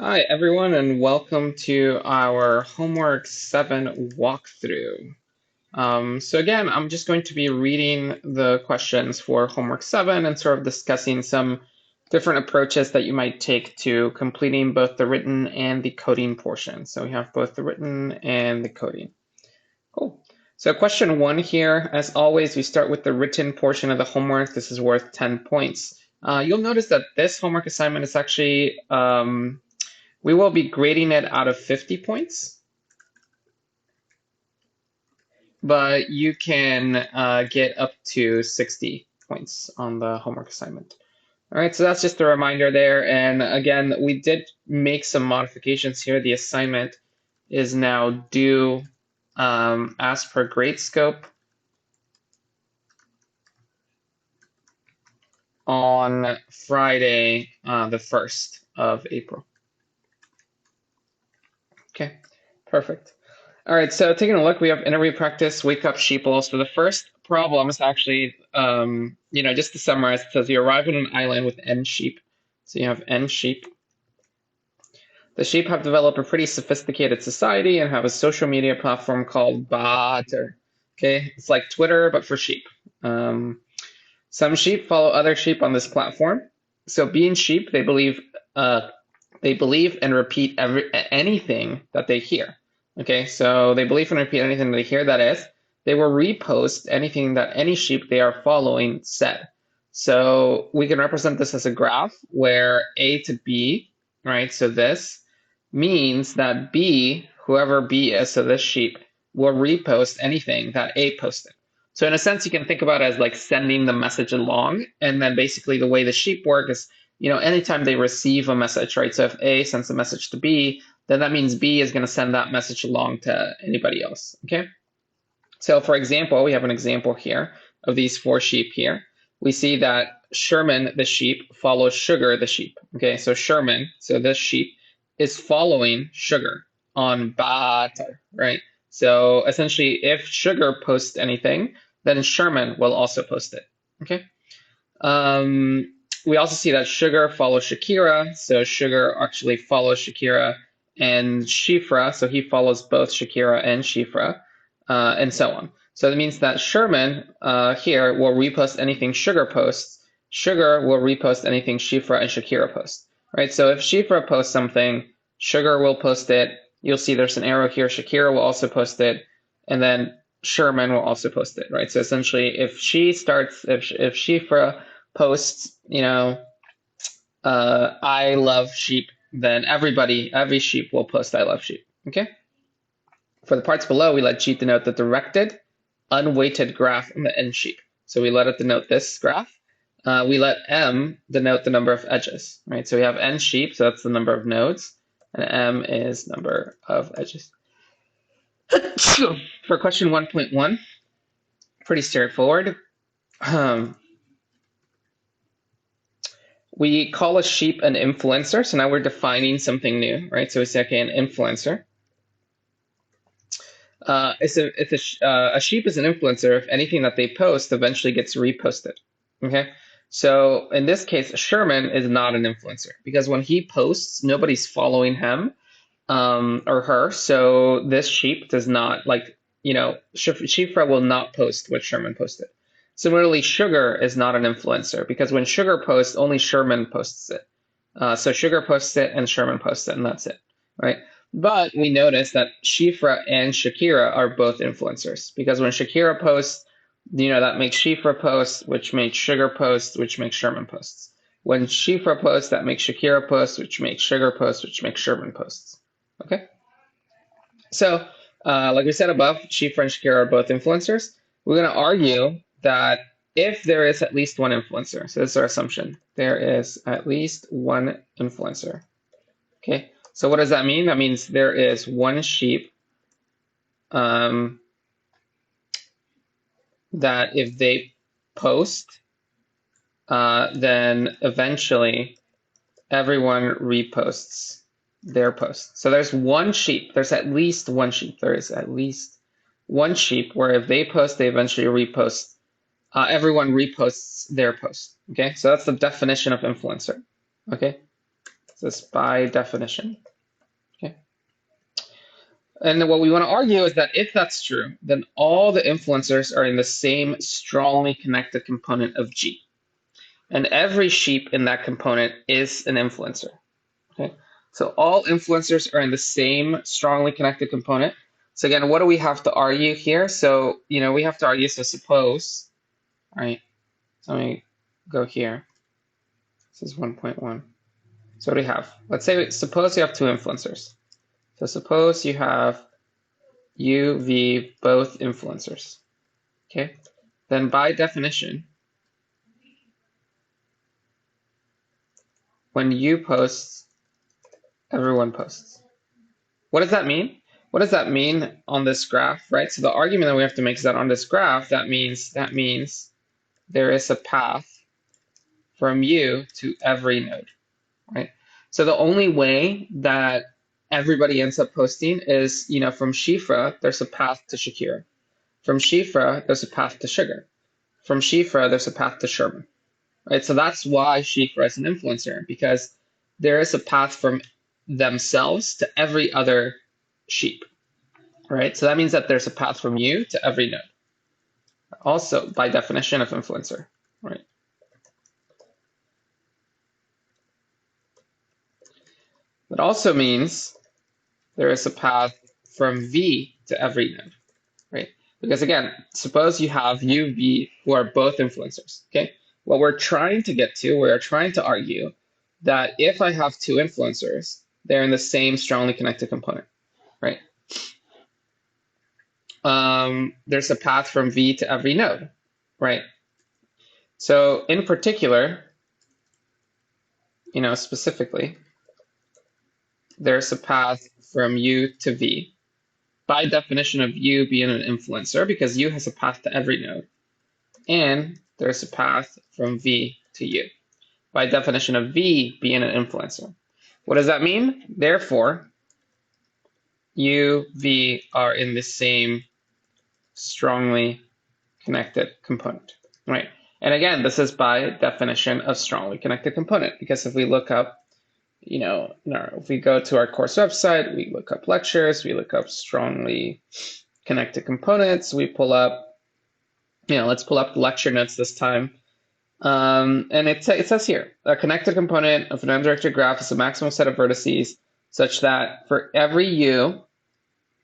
Hi, everyone, and welcome to our Homework 7 walkthrough. So again, I'm just going to be reading the questions for Homework 7 and sort of discussing some different approaches that you might take to completing both the written and the coding portion. So we have both the written and the coding. Cool. So question 1 here, as always, we start with the written portion of the homework. This is worth 10 points. You'll notice that this homework assignment is actually we will be grading it out of 50 points, but you can get up to 60 points on the homework assignment. All right, so that's just a reminder there. And again, we did make some modifications here. The assignment is now due as per grade scope on Friday, the 1st of April. Okay, perfect. All right, so taking a look, we have interview practice, wake up sheeple. So the first problem is actually, just to summarize, it says you arrive on an island with N sheep. So you have N sheep. The sheep have developed a pretty sophisticated society and have a social media platform called Bater. Okay, it's like Twitter, but for sheep. Some sheep follow other sheep on this platform. So being sheep, they believe and repeat anything that they hear. Okay, so they believe and repeat anything they hear. That is, they will repost anything that any sheep they are following said. So we can represent this as a graph where A to B, right? So this means that B, whoever B is, so this sheep, will repost anything that A posted. So in a sense, you can think about it as like sending the message along. And then basically the way the sheep work is, anytime they receive a message, right? So if A sends a message to B, then that means B is going to send that message along to anybody else, okay? So for example, we have an example here of these 4 sheep here. We see that Sherman, the sheep, follows Sugar, the sheep. Okay, so Sherman, so this sheep, is following Sugar on Bater, right? So essentially, if Sugar posts anything, then Sherman will also post it, okay? We also see that Sugar follows Shakira, so Sugar actually follows Shakira and Shifra, so he follows both Shakira and Shifra, and so on. So that means that Sherman here will repost anything Sugar posts. Sugar will repost anything Shifra and Shakira post, right? So if Shifra posts something, Sugar will post it. You'll see there's an arrow here. Shakira will also post it, and then Sherman will also post it, right? So essentially, if Shifra posts, I love sheep, then every sheep will post I love sheep, okay? For the parts below, we let G denote the directed, unweighted graph in the N sheep. So we let it denote this graph. We let M denote the number of edges, right? So we have N sheep, so that's the number of nodes, and M is number of edges. For question 1.1, pretty straightforward. We call a sheep an influencer. So now we're defining something new, right? So we say, okay, an influencer. A sheep is an influencer if anything that they post eventually gets reposted. Okay. So in this case, Sherman is not an influencer because when he posts, nobody's following him or her. So this sheep does not Shifra will not post what Sherman posted. Similarly, Sugar is not an influencer because when Sugar posts, only Sherman posts it. So Sugar posts it and Sherman posts it, and that's it, right? But we notice that Shifra and Shakira are both influencers because when Shakira posts, that makes Shifra post, which makes Sugar post, which makes Sherman posts. When Shifra posts, that makes Shakira post, which makes Sugar post, which makes Sherman posts. Okay? So, like we said above, Shifra and Shakira are both influencers. We're going to argue that if there is at least one influencer, so this is our assumption, there is at least one influencer. Okay, so what does that mean? That means there is one sheep that if they post, then eventually everyone reposts their post. So there's one sheep. There's at least one sheep. There is at least one sheep where if they post, they eventually repost. Everyone reposts their post. Okay, so that's the definition of influencer. Okay. This by definition. Okay. And what we want to argue is that if that's true, then all the influencers are in the same strongly connected component of G. And every sheep in that component is an influencer. Okay. So all influencers are in the same strongly connected component. So again, what do we have to argue here? So, we have to argue, so suppose, all right, so let me go here. This is 1.1. So what do we have? Let's say, suppose you have two influencers. So suppose you have U, V, both influencers. Okay. Then by definition, when U posts, everyone posts. What does that mean? What does that mean on this graph, right? So the argument that we have to make is that on this graph, that means there is a path from U to every node, right? So the only way that everybody ends up posting is, from Shifra, there's a path to Shakira. From Shifra, there's a path to Sugar. From Shifra, there's a path to Sherman, right? So that's why Shifra is an influencer, because there is a path from themselves to every other sheep, right? So that means that there's a path from you to every node. Also, by definition of influencer, right? That also means there is a path from V to every node, right? Because again, suppose you have U, V, who are both influencers, okay? What we're trying to get to, we're trying to argue that if I have two influencers, they're in the same strongly connected component, right? There's a path from V to every node, right? So in particular, specifically, there's a path from U to V. By definition of U being an influencer, because U has a path to every node. And there's a path from V to U. By definition of V being an influencer. What does that mean? Therefore, U, V are in the same strongly connected component, right? And again, this is by definition of strongly connected component, because if we look up, if we go to our course website, we look up lectures, we look up strongly connected components, we pull up, let's pull up the lecture notes this time. And it says here, a connected component of an undirected graph is a maximum set of vertices such that for every U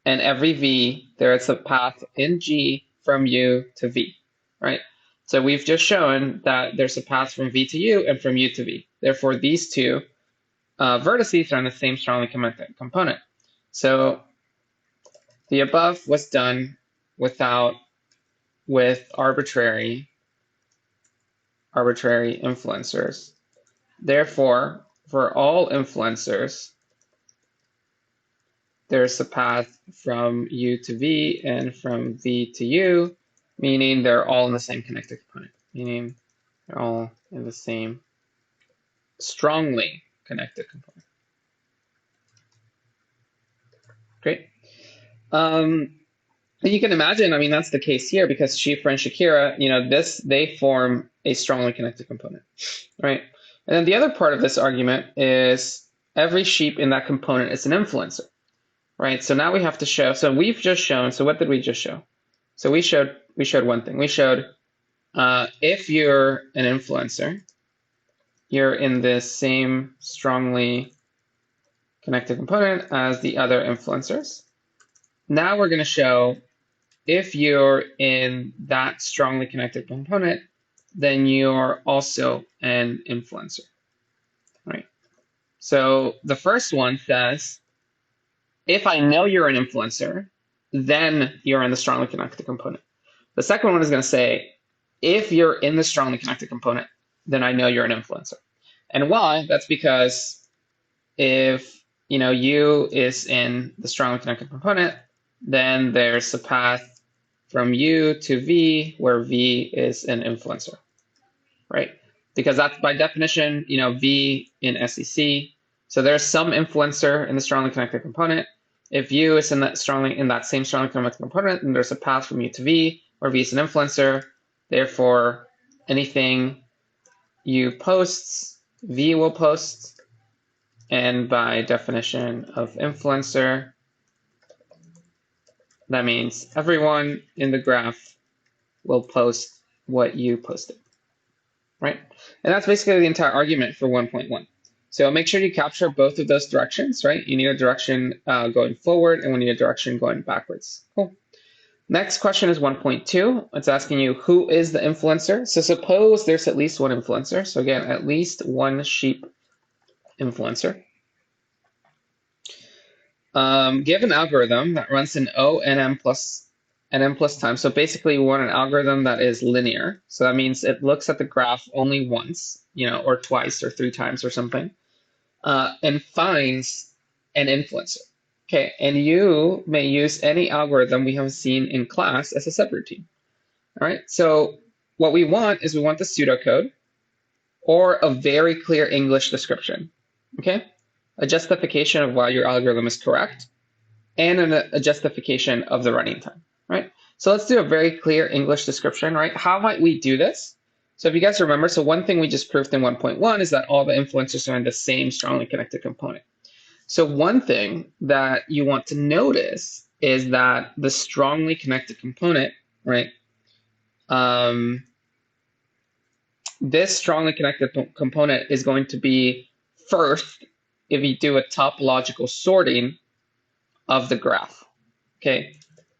and every V, there is a path in G from U to V, right? So we've just shown that there's a path from V to U and from U to V. Therefore, these two vertices are in the same strongly connected component. So the above was done with arbitrary influencers. Therefore, for all influencers, there's a path from U to V and from V to U, meaning they're all in the same connected component, meaning they're all in the same strongly connected component. Great. You can imagine, that's the case here, because Shifra and Shakira, they form a strongly connected component, right? And then the other part of this argument is every sheep in that component is an influencer, right? So now we have to show, so we've just shown, so what did we just show? So we showed one thing. We showed if you're an influencer, you're in the same strongly connected component as the other influencers. Now we're going to show if you're in that strongly connected component, then you're also an influencer, right? So the first one says, if I know you're an influencer, then you're in the strongly connected component. The second one is going to say, if you're in the strongly connected component, then I know you're an influencer. And why? That's because if U is in the strongly connected component, then there's a path from U to V where V is an influencer, right? Because that's by definition, V in SEC. So there's some influencer in the strongly connected component. If U is in that same strongly connected component, then there's a path from U to V where V is an influencer. Therefore, anything U posts, V will post, And by definition of influencer, that means everyone in the graph will post what you posted, right? And that's basically the entire argument for 1.1. So make sure you capture both of those directions, right? You need a direction going forward, and we need a direction going backwards. Cool. Next question is 1.2. It's asking you, who is the influencer? So suppose there's at least one influencer. So again, at least one sheep influencer. Give an algorithm that runs in O and M plus time. So basically we want an algorithm that is linear. So that means it looks at the graph only once, or twice or 3 times or something, and finds an influencer. Okay, and you may use any algorithm we have seen in class as a subroutine. All right, so what we want is we want the pseudocode or a very clear English description. Okay, a justification of why your algorithm is correct and a justification of the running time, right? So let's do a very clear English description, right? How might we do this? So if you guys remember, so one thing we just proved in 1.1 is that all the influencers are in the same strongly connected component. So one thing that you want to notice is that the strongly connected component, right? This strongly connected component is going to be first if you do a topological sorting of the graph. Okay,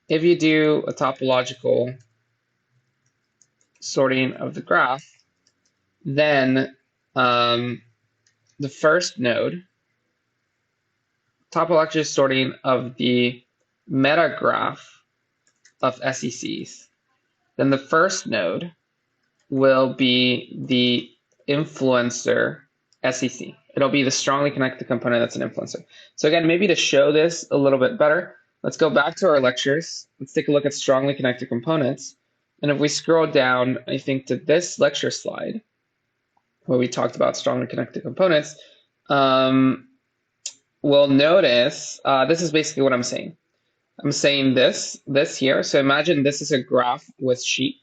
if you do a topological sorting of the graph, then the first node, topological sorting of the meta graph of SECs, then the first node will be the influencer SEC. It'll be the strongly connected component that's an influencer. So again, maybe to show this a little bit better, let's go back to our lectures. Let's take a look at strongly connected components. And if we scroll down, I think, to this lecture slide, where we talked about strongly connected components, we'll notice this is basically what I'm saying. I'm saying this here. So imagine this is a graph with sheep.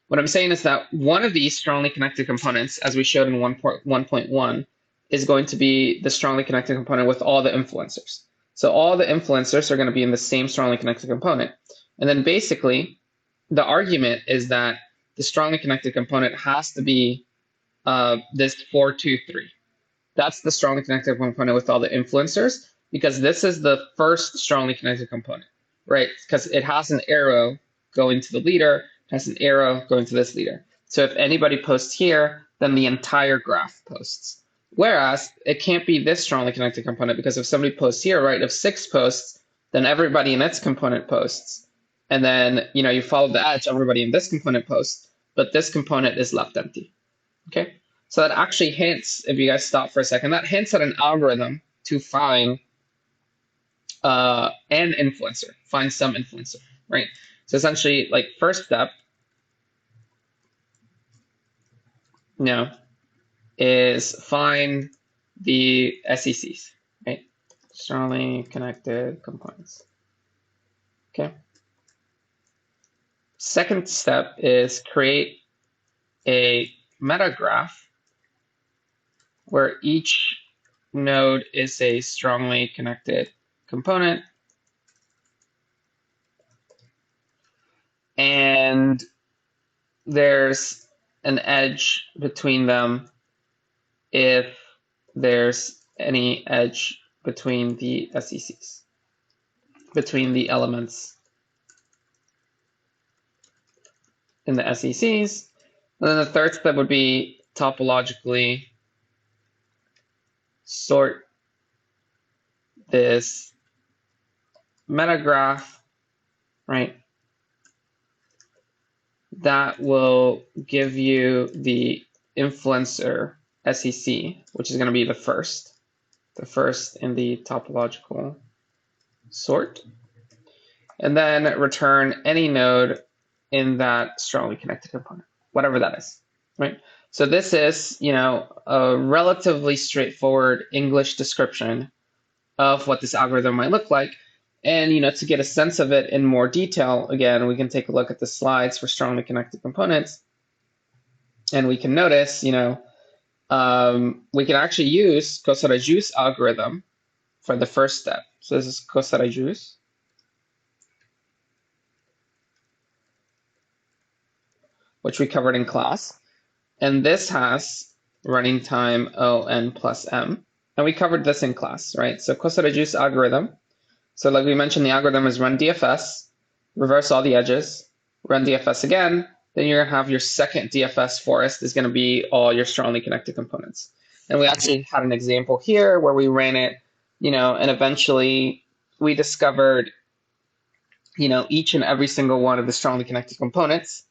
What I'm saying is that one of these strongly connected components, as we showed in 1.1, is going to be the strongly connected component with all the influencers. So all the influencers are going to be in the same strongly connected component. And then basically, the argument is that the strongly connected component has to be this 4, 2, 3. That's the strongly connected component with all the influencers, because this is the first strongly connected component, right? Because it has an arrow going to the leader, has an arrow going to this leader. So if anybody posts here, then the entire graph posts. Whereas it can't be this strongly connected component, because if somebody posts here, right, if 6 posts, then everybody in its component posts. And then, you follow the edge, everybody in this component posts, but this component is left empty. Okay, so that actually hints, if you guys stop for a second, that hints at an algorithm to find an influencer, find some influencer, right? So essentially, like, first step, is find the SECs, right? Strongly connected components. Okay. Second step is create a meta graph where each node is a strongly connected component, and there's an edge between them if there's any edge between the SECs, between the elements in the SECs. And then the third step would be topologically sort this meta graph, right? That will give you the influencer SEC, which is going to be the first in the topological sort, and then return any node in that strongly connected component, whatever that is, right? So this is, a relatively straightforward English description of what this algorithm might look like. And, to get a sense of it in more detail, again, we can take a look at the slides for strongly connected components. And we can notice, we can actually use Cosarajus algorithm for the first step. So this is Cosarajus. Which we covered in class. And this has running time O(n) plus m. And we covered this in class, right? So Cosarajus algorithm. So like we mentioned, the algorithm is run DFS, reverse all the edges, run DFS again. Then you're going to have your second DFS forest is going to be all your strongly connected components. And we actually had an example here where we ran it, and eventually we discovered, each and every single one of the strongly connected components.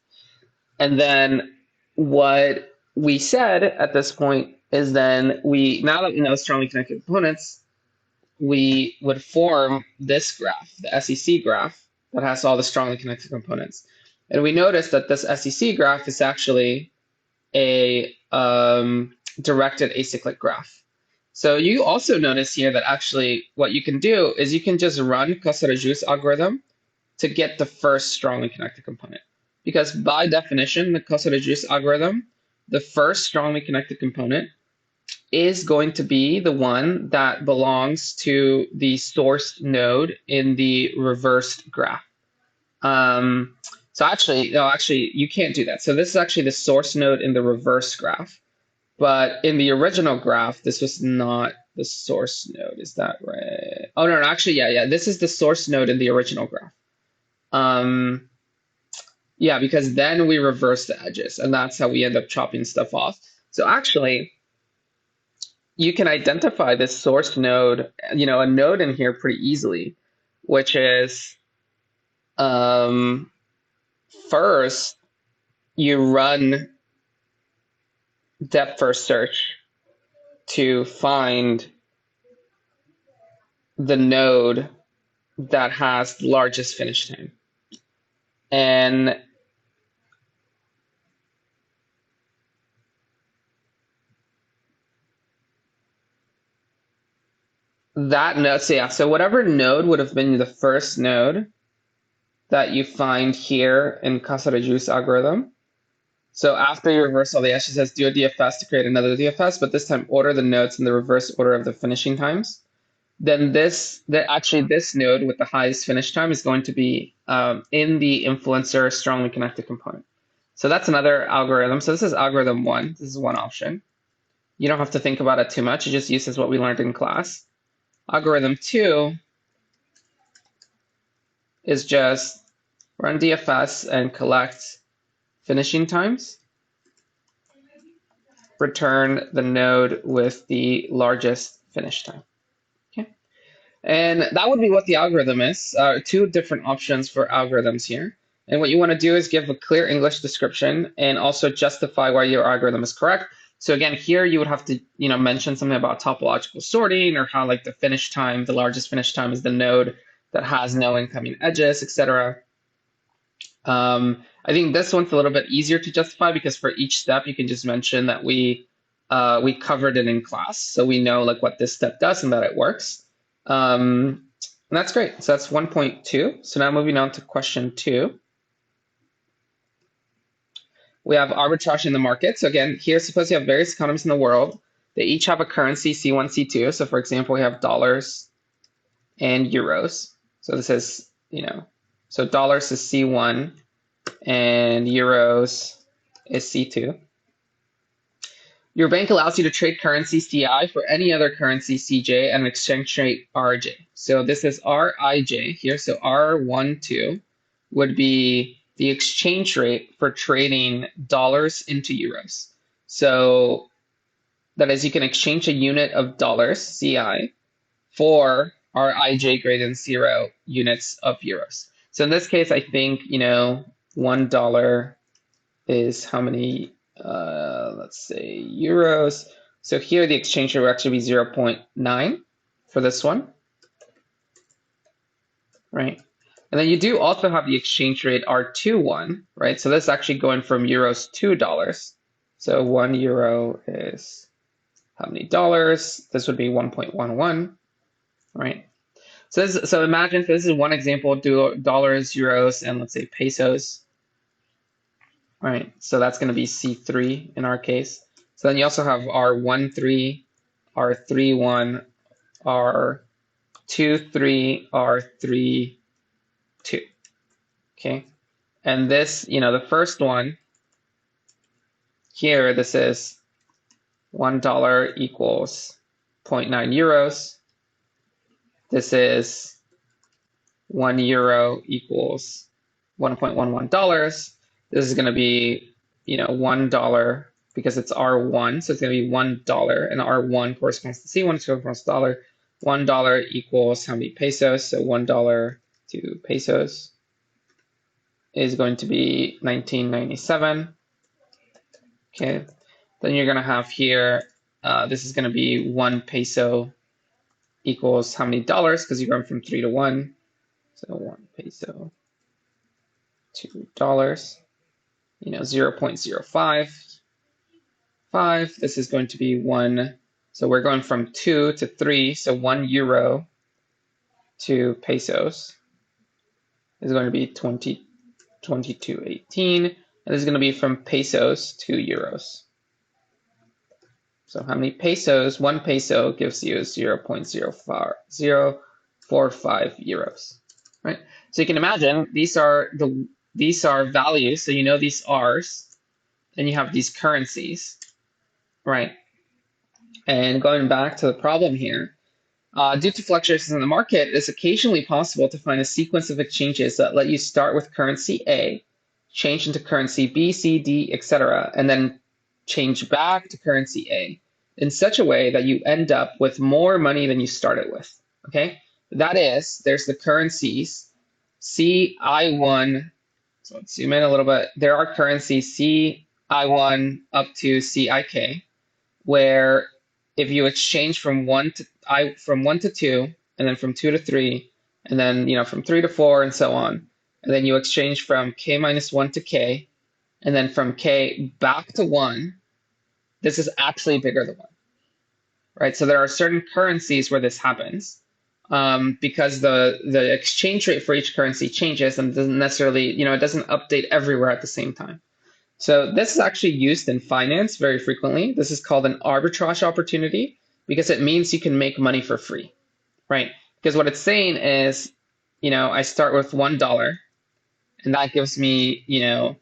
And then what we said at this point is then now that we know strongly connected components, we would form this graph, the SEC graph, that has all the strongly connected components. And we noticed that this SEC graph is actually a directed acyclic graph. So you also notice here that actually what you can do is you can just run Cosarajus algorithm to get the first strongly connected component. Because by definition, the Cosarajus algorithm, the first strongly connected component is going to be the one that belongs to the source node in the reversed graph. So actually, you can't do that. So this is actually the source node in the reverse graph. But in the original graph, this was not the source node. Is that right? Oh, no, actually, yeah. This is the source node in the original graph. Yeah, because then we reverse the edges, and that's how we end up chopping stuff off. So actually, you can identify this source node, a node in here pretty easily, which is first you run depth first search to find the node that has the largest finish time. And that node, so whatever node would have been the first node that you find here in Cosarajus algorithm. So after you reverse all the edges, it says do a DFS to create another DFS, but this time order the nodes in the reverse order of the finishing times. Then this node with the highest finish time is going to be in the influencer strongly connected component. So that's another algorithm. So this is algorithm 1. This is one option. You don't have to think about it too much. It just uses what we learned in class. Algorithm 2 is just run DFS and collect finishing times. Return the node with the largest finish time. Okay. And that would be what the algorithm is. Two different options for algorithms here. And what you want to do is give a clear English description and also justify why your algorithm is correct. So again, here you would have to, mention something about topological sorting or how like the finish time, the largest finish time is the node that has no incoming edges, etc. I think this one's a little bit easier to justify because for each step you can just mention that we covered it in class, so we know like what this step does and that it works. And that's great. So that's 1.2. So now moving on to question 2. We have arbitrage in the market. So again, here suppose you have various economies in the world. They each have a currency C1, C2. So for example, we have dollars and euros. So this is, so dollars is C1 and euros is C2. Your bank allows you to trade currency CI for any other currency CJ at an exchange rate RJ. So this is RIJ here. So R12 would be the exchange rate for trading dollars into euros. So that is, you can exchange a unit of dollars CI for RIJ greater than 0 units of euros. So in this case, I think, $1 is how many, let's say, euros. So here the exchange rate will actually be 0.9 for this one, right? And then you do also have the exchange rate R21, right? So this is actually going from euros to dollars. So 1 euro is how many dollars? This would be 1.11, right? So imagine this is one example, do dollars, euros, and let's say pesos. Right, so that's going to be C3 in our case. So then you also have R13, R31, R23, R32. Okay. And this, the first one here, this is $1 equals 0.9 euros. This is €1 equals $1.11. This is going to be, $1 because it's R1, so it's going to be $1, and R1 corresponds to C1, so it corresponds to dollar. $1 equals how many pesos? So $1 to pesos is going to be 1997. Okay, then you're going to have here, this is going to be 1 peso equals how many dollars, because you're going from 3 to 1. So 1 peso to dollars, 0.055. This is going to be 1. So we're going from 2 to 3. So €1 to pesos is going to be 22.18. And this is going to be from pesos to euros. So how many pesos? 1 peso gives you 0.045 euros, right? So you can imagine these are values. So these R's, and you have these currencies, right? And going back to the problem here, due to fluctuations in the market, it's occasionally possible to find a sequence of exchanges that let you start with currency A, change into currency B, C, D, etc., and then change back to currency A in such a way that you end up with more money than you started with. Okay, that is, there's the currencies CI1. So let's zoom in a little bit. There are currencies CI1 up to CIK, where if you exchange from 1 to 2, and then from 2 to 3, and then from 3 to 4, and so on, and then you exchange from K minus 1 to K, and then from K back to 1, this is actually bigger than 1, right? So there are certain currencies where this happens, because the exchange rate for each currency changes and doesn't necessarily, it doesn't update everywhere at the same time. So this is actually used in finance very frequently. This is called an arbitrage opportunity because it means you can make money for free, right? Because what it's saying is, I start with $1, and that gives me, €2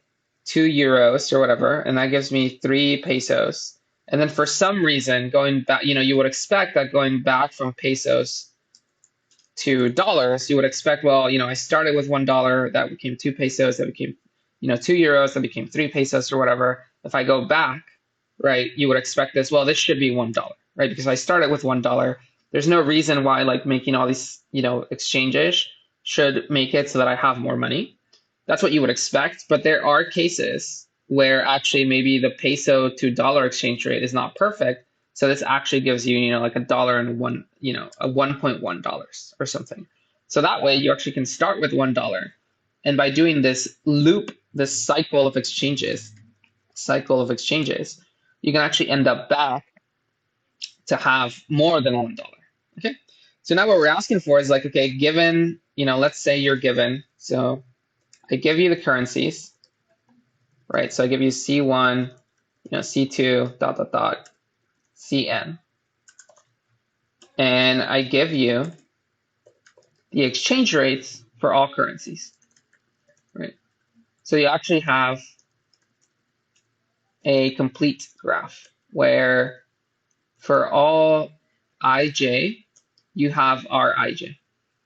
or whatever, and that gives me 3 pesos. And then for some reason, going back, you would expect that going back from pesos to dollars, you would expect, well, I started with $1, that became 2 pesos, that became, €2, that became 3 pesos or whatever. If I go back, right, you would expect this, well, this should be $1, right? Because I started with $1. There's no reason why making all these, exchanges should make it so that I have more money. That's what you would expect. But there are cases where actually maybe the peso to dollar exchange rate is not perfect. So this actually gives you, like $1 and a $1.1 or something. So that way you actually can start with $1. And by doing this loop, this cycle of exchanges, you can actually end up back to have more than $1. Okay. So now what we're asking for is okay, given, let's say you're given, so I give you the currencies, right? So I give you C1, C2, ... CN. And I give you the exchange rates for all currencies, right? So you actually have a complete graph where for all IJ, you have RIJ,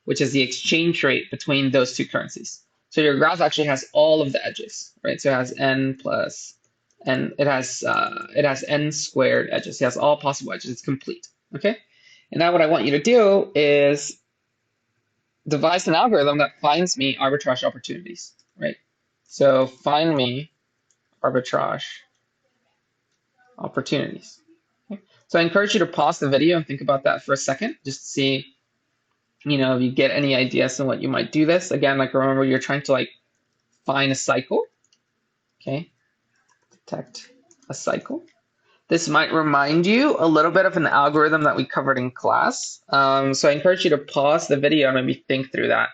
which is the exchange rate between those two currencies. So your graph actually has all of the edges, right? So it has n plus n. It has n squared edges. It has all possible edges. It's complete. Okay. And now what I want you to do is devise an algorithm that finds me arbitrage opportunities, right? So find me arbitrage opportunities. Okay. So I encourage you to pause the video and think about that for a second, just to see, if you get any ideas on what you might do this. Again, remember, you're trying to find a cycle. Okay, detect a cycle. This might remind you a little bit of an algorithm that we covered in class. So I encourage you to pause the video and maybe think through that.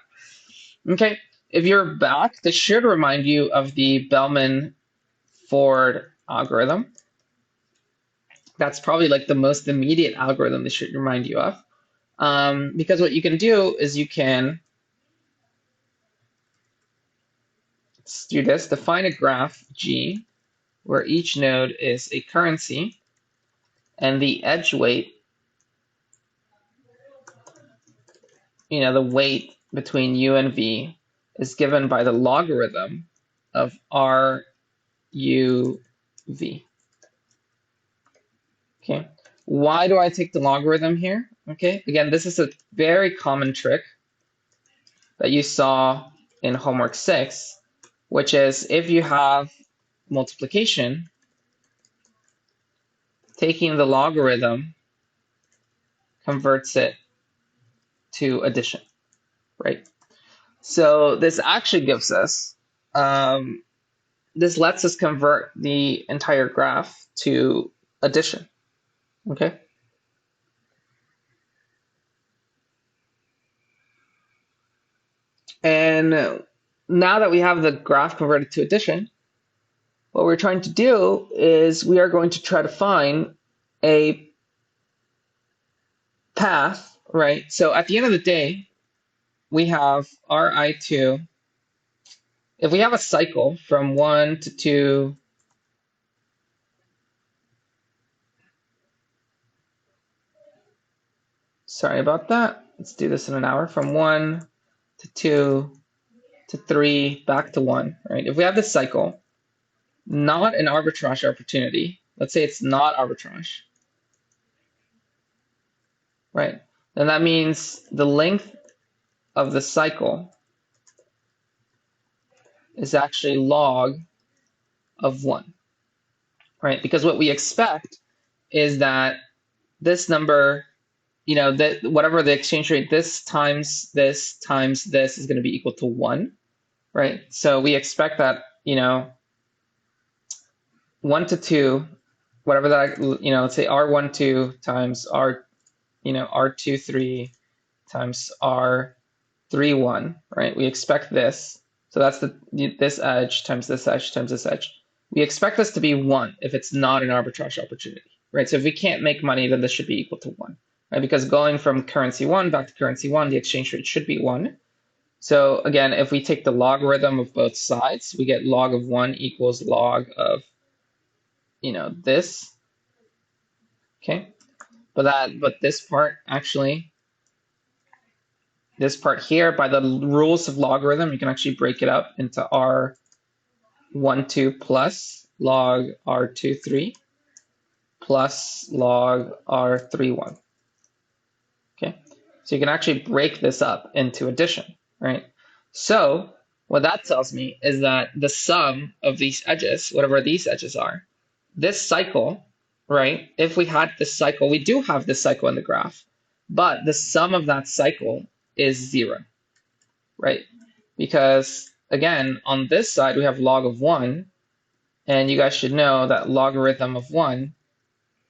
Okay, if you're back, this should remind you of the Bellman-Ford algorithm. That's probably like the most immediate algorithm this should remind you of. Because what you can do is you can do this, define a graph G where each node is a currency and the edge weight, the weight between U and V is given by the logarithm of R U V. Okay. Why do I take the logarithm here? Okay. Again, this is a very common trick that you saw in homework 6, which is if you have multiplication, taking the logarithm converts it to addition, right? So this actually gives us, this lets us convert the entire graph to addition, okay? And now that we have the graph converted to addition, what we're trying to do is we are going to try to find a path, right? So at the end of the day, we have Ri2. If we have a cycle from 1 to 2, sorry about that. Let's do this in an hour. From 1 to 2 to 3, back to 1, right? If we have this cycle, not an arbitrage opportunity, let's say it's not arbitrage, right? Then that means the length of the cycle is actually log of 1, right? Because what we expect is that this number, that whatever the exchange rate, this times this is going to be equal to 1, right? So we expect that, 1 to 2, whatever that, let's say R12 times R23 times R31, right? We expect this. So that's this edge times this edge times this edge. We expect this to be 1 if it's not an arbitrage opportunity, right? So if we can't make money, then this should be equal to 1, right? Because going from currency 1 back to currency 1, the exchange rate should be 1. So again, if we take the logarithm of both sides, we get log of 1 equals log of, this, okay? But this part actually, this part here, by the rules of logarithm, you can actually break it up into R12 plus log R23 plus log R31. Okay, so you can actually break this up into addition, right? So what that tells me is that the sum of these edges, whatever these edges are, this cycle, right? If we had this cycle, we do have this cycle in the graph, but the sum of that cycle is 0, right? Because again, on this side, we have log of 1, and you guys should know that logarithm of 1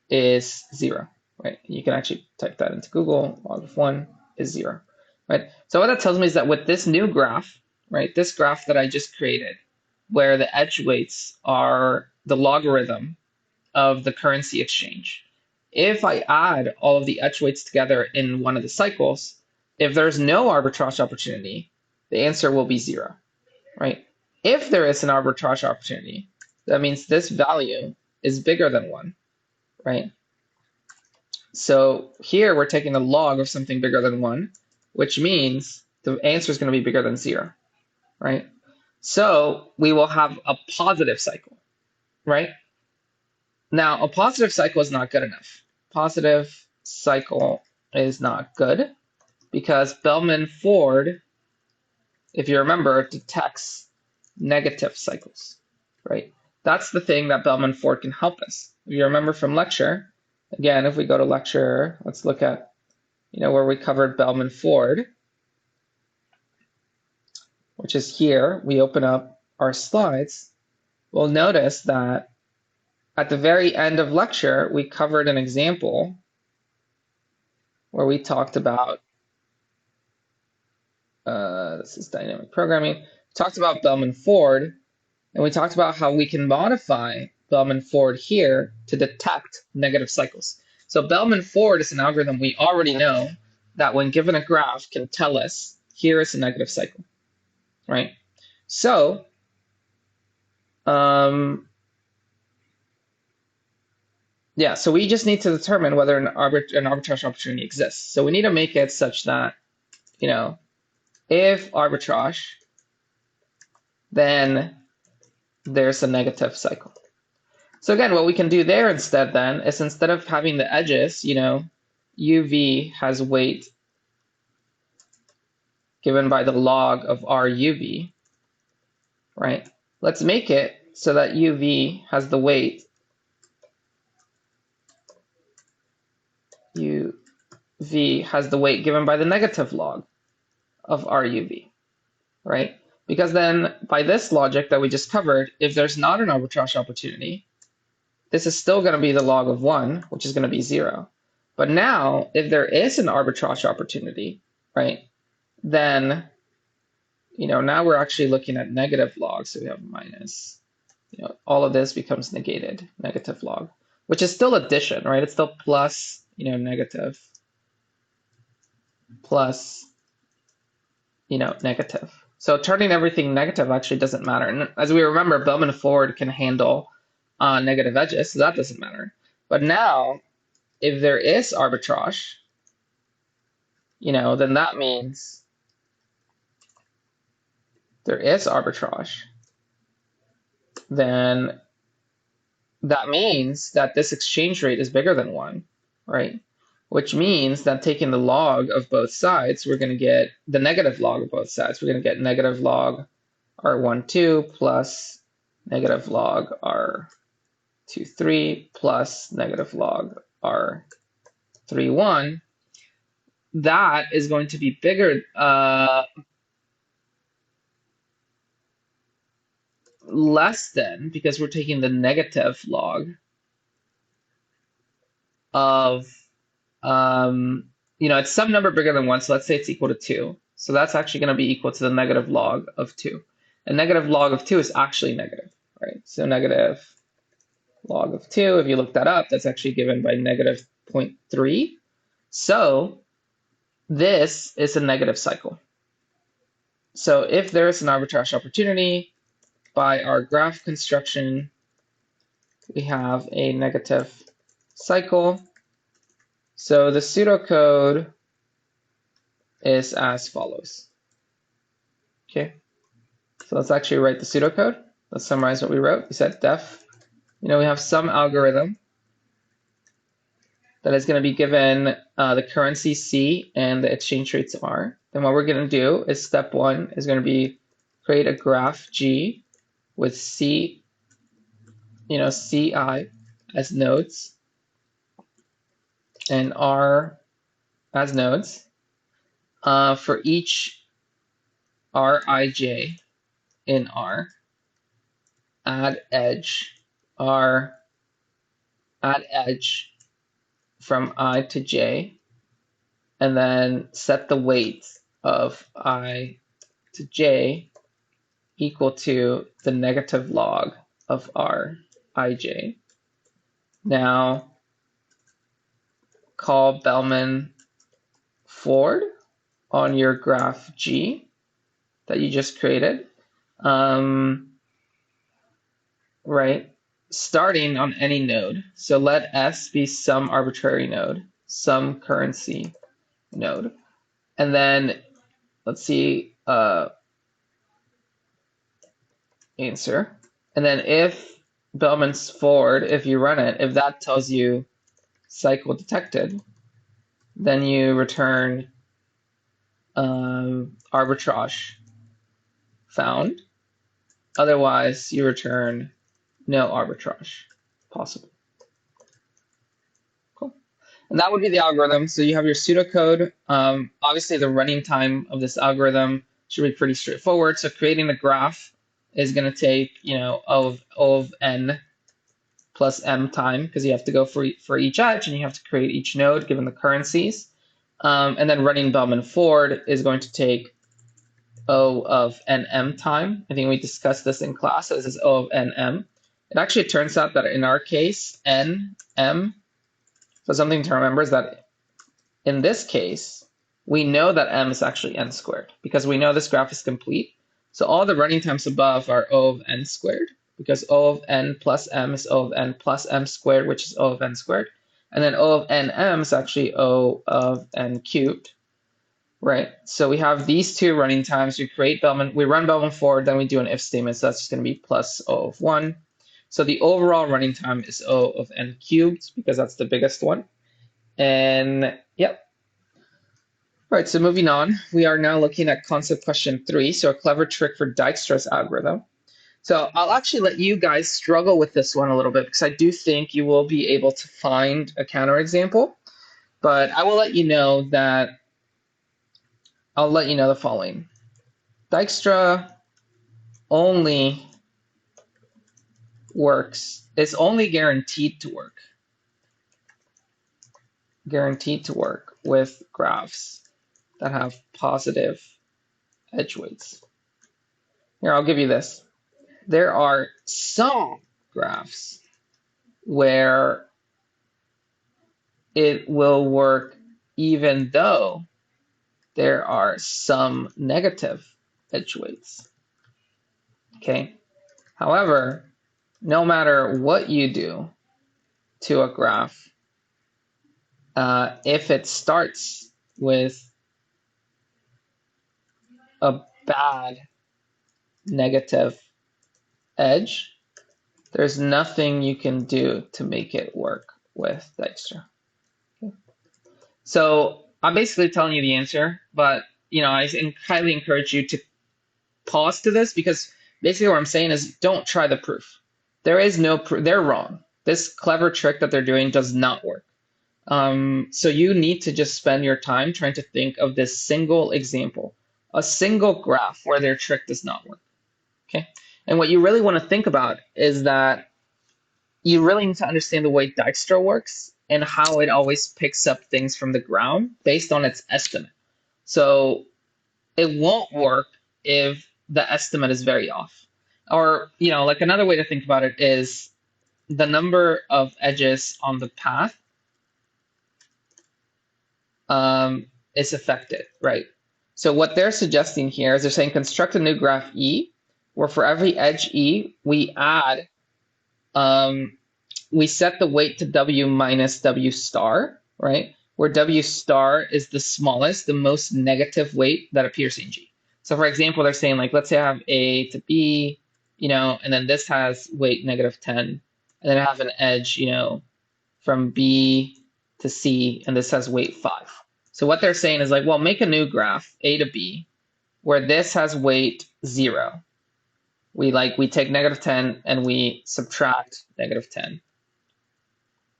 is 0, right? You can actually type that into Google, log of 1 is 0, right? So what that tells me is that with this new graph, right, this graph that I just created, where the edge weights are the logarithm of the currency exchange, if I add all of the edge weights together in one of the cycles, if there's no arbitrage opportunity, the answer will be 0, right? If there is an arbitrage opportunity, that means this value is bigger than 1, right? So here we're taking the log of something bigger than 1, which means the answer is going to be bigger than 0, right? So we will have a positive cycle, right? Now, a positive cycle is not good enough. Positive cycle is not good because Bellman-Ford, if you remember, detects negative cycles, right? That's the thing that Bellman-Ford can help us. If you remember from lecture, again, if we go to lecture, let's look at, where we covered Bellman-Ford, which is here. We open up our slides. We'll notice that at the very end of lecture, we covered an example where we talked about, this is dynamic programming, we talked about Bellman-Ford, and we talked about how we can modify Bellman-Ford here to detect negative cycles. So Bellman-Ford is an algorithm we already know that when given a graph can tell us here is a negative cycle, right? So yeah, so we just need to determine whether an arbitrage opportunity exists. So we need to make it such that, if arbitrage, then there's a negative cycle. So again, what we can do there instead then is instead of having the edges, UV has weight given by the log of RUV, right? Let's make it so that UV has the weight given by the negative log of RUV, right? Because then by this logic that we just covered, if there's not an arbitrage opportunity, this is still going to be the log of 1, which is going to be 0. But now, if there is an arbitrage opportunity, right, then, now we're actually looking at negative log. So we have minus, all of this becomes negated, negative log, which is still addition, right? It's still plus, negative, plus, negative. So turning everything negative actually doesn't matter. And as we remember, Bellman-Ford can handle negative edges, so that doesn't matter. But now, if there is arbitrage, then that means there is arbitrage. Then that means that this exchange rate is bigger than 1, right? Which means that taking the log of both sides, we're going to get the negative log of both sides. We're going to get negative log R12 plus negative log R23 plus negative log R31. That is going to be bigger, less than, because we're taking the negative log of, it's some number bigger than 1, so let's say it's equal to 2. So that's actually going to be equal to the negative log of 2. And negative log of 2 is actually negative, right? So negative log of 2, if you look that up, that's actually given by negative 0.3. So this is a negative cycle. So if there is an arbitrage opportunity, by our graph construction, we have a negative cycle. So the pseudocode is as follows. Okay, so let's actually write the pseudocode. Let's summarize what we wrote. We said def, we have some algorithm that is going to be given the currency C and the exchange rates R. Then what we're going to do is step 1 is going to be create a graph G with C, Ci as nodes and R as nodes. For each Rij in R, add edge R, add edge from I to J, and then set the weight of I to J equal to the negative log of Rij. Now call Bellman-Ford on your graph G that you just created, right? Starting on any node. So let S be some arbitrary node, some currency node. And then let's see, answer. And then if Bellman-Ford, if you run it, if that tells you cycle detected, then you return arbitrage found. Otherwise, you return no arbitrage possible. Cool. And that would be the algorithm. So you have your pseudocode. Obviously, the running time of this algorithm should be pretty straightforward. So creating a graph is going to take, O of n plus m time, because you have to go for each edge and you have to create each node given the currencies. And then running Bellman-Ford is going to take O of nm time. I think we discussed this in class. So this is O of nm. It actually turns out that in our case, n, m, so something to remember is that in this case, we know that m is actually n squared because we know this graph is complete. So all the running times above are O of n squared because O of n plus m is O of n plus m squared, which is O of n squared. And then O of nm is actually O of n cubed, right? So we have these two running times. We create Bellman, we run Bellman forward, then we do an if statement. So that's just going to be plus O of 1. So the overall running time is O of n cubed because that's the biggest one. And yep. All right, so moving on, we are now looking at concept question 3, so a clever trick for Dijkstra's algorithm. So I'll actually let you guys struggle with this one a little bit because I do think you will be able to find a counterexample, but I will let you know that I'll let you know the following. Dijkstra only works, it's only guaranteed to work with graphs that have positive edge weights. Here, I'll give you this. There are some graphs where it will work even though there are some negative edge weights. Okay. However, no matter what you do to a graph, if it starts with a bad negative edge, there's nothing you can do to make it work with Dijkstra. Okay. So I'm basically telling you the answer, but I highly encourage you to pause to this because basically what I'm saying is don't try the proof. There is no proof. They're wrong. This clever trick that they're doing does not work. So you need to just spend your time trying to think of this single example, a single graph where their trick does not work. Okay. And what you really want to think about is that you really need to understand the way Dijkstra works and how it always picks up things from the ground based on its estimate. So it won't work if the estimate is very off. Or, like another way to think about it is the number of edges on the path is affected, right? So what they're suggesting here is they're saying construct a new graph E, where for every edge E, we add, we set the weight to W minus W star, right? Where W star is the smallest, the most negative weight that appears in G. So for example, they're saying like, let's say I have A to B, and then this has weight -10, and then I have an edge, from B to C, and this has weight 5. So what they're saying is like, well, make a new graph, A to B, where this has weight 0. We take -10 and we subtract -10,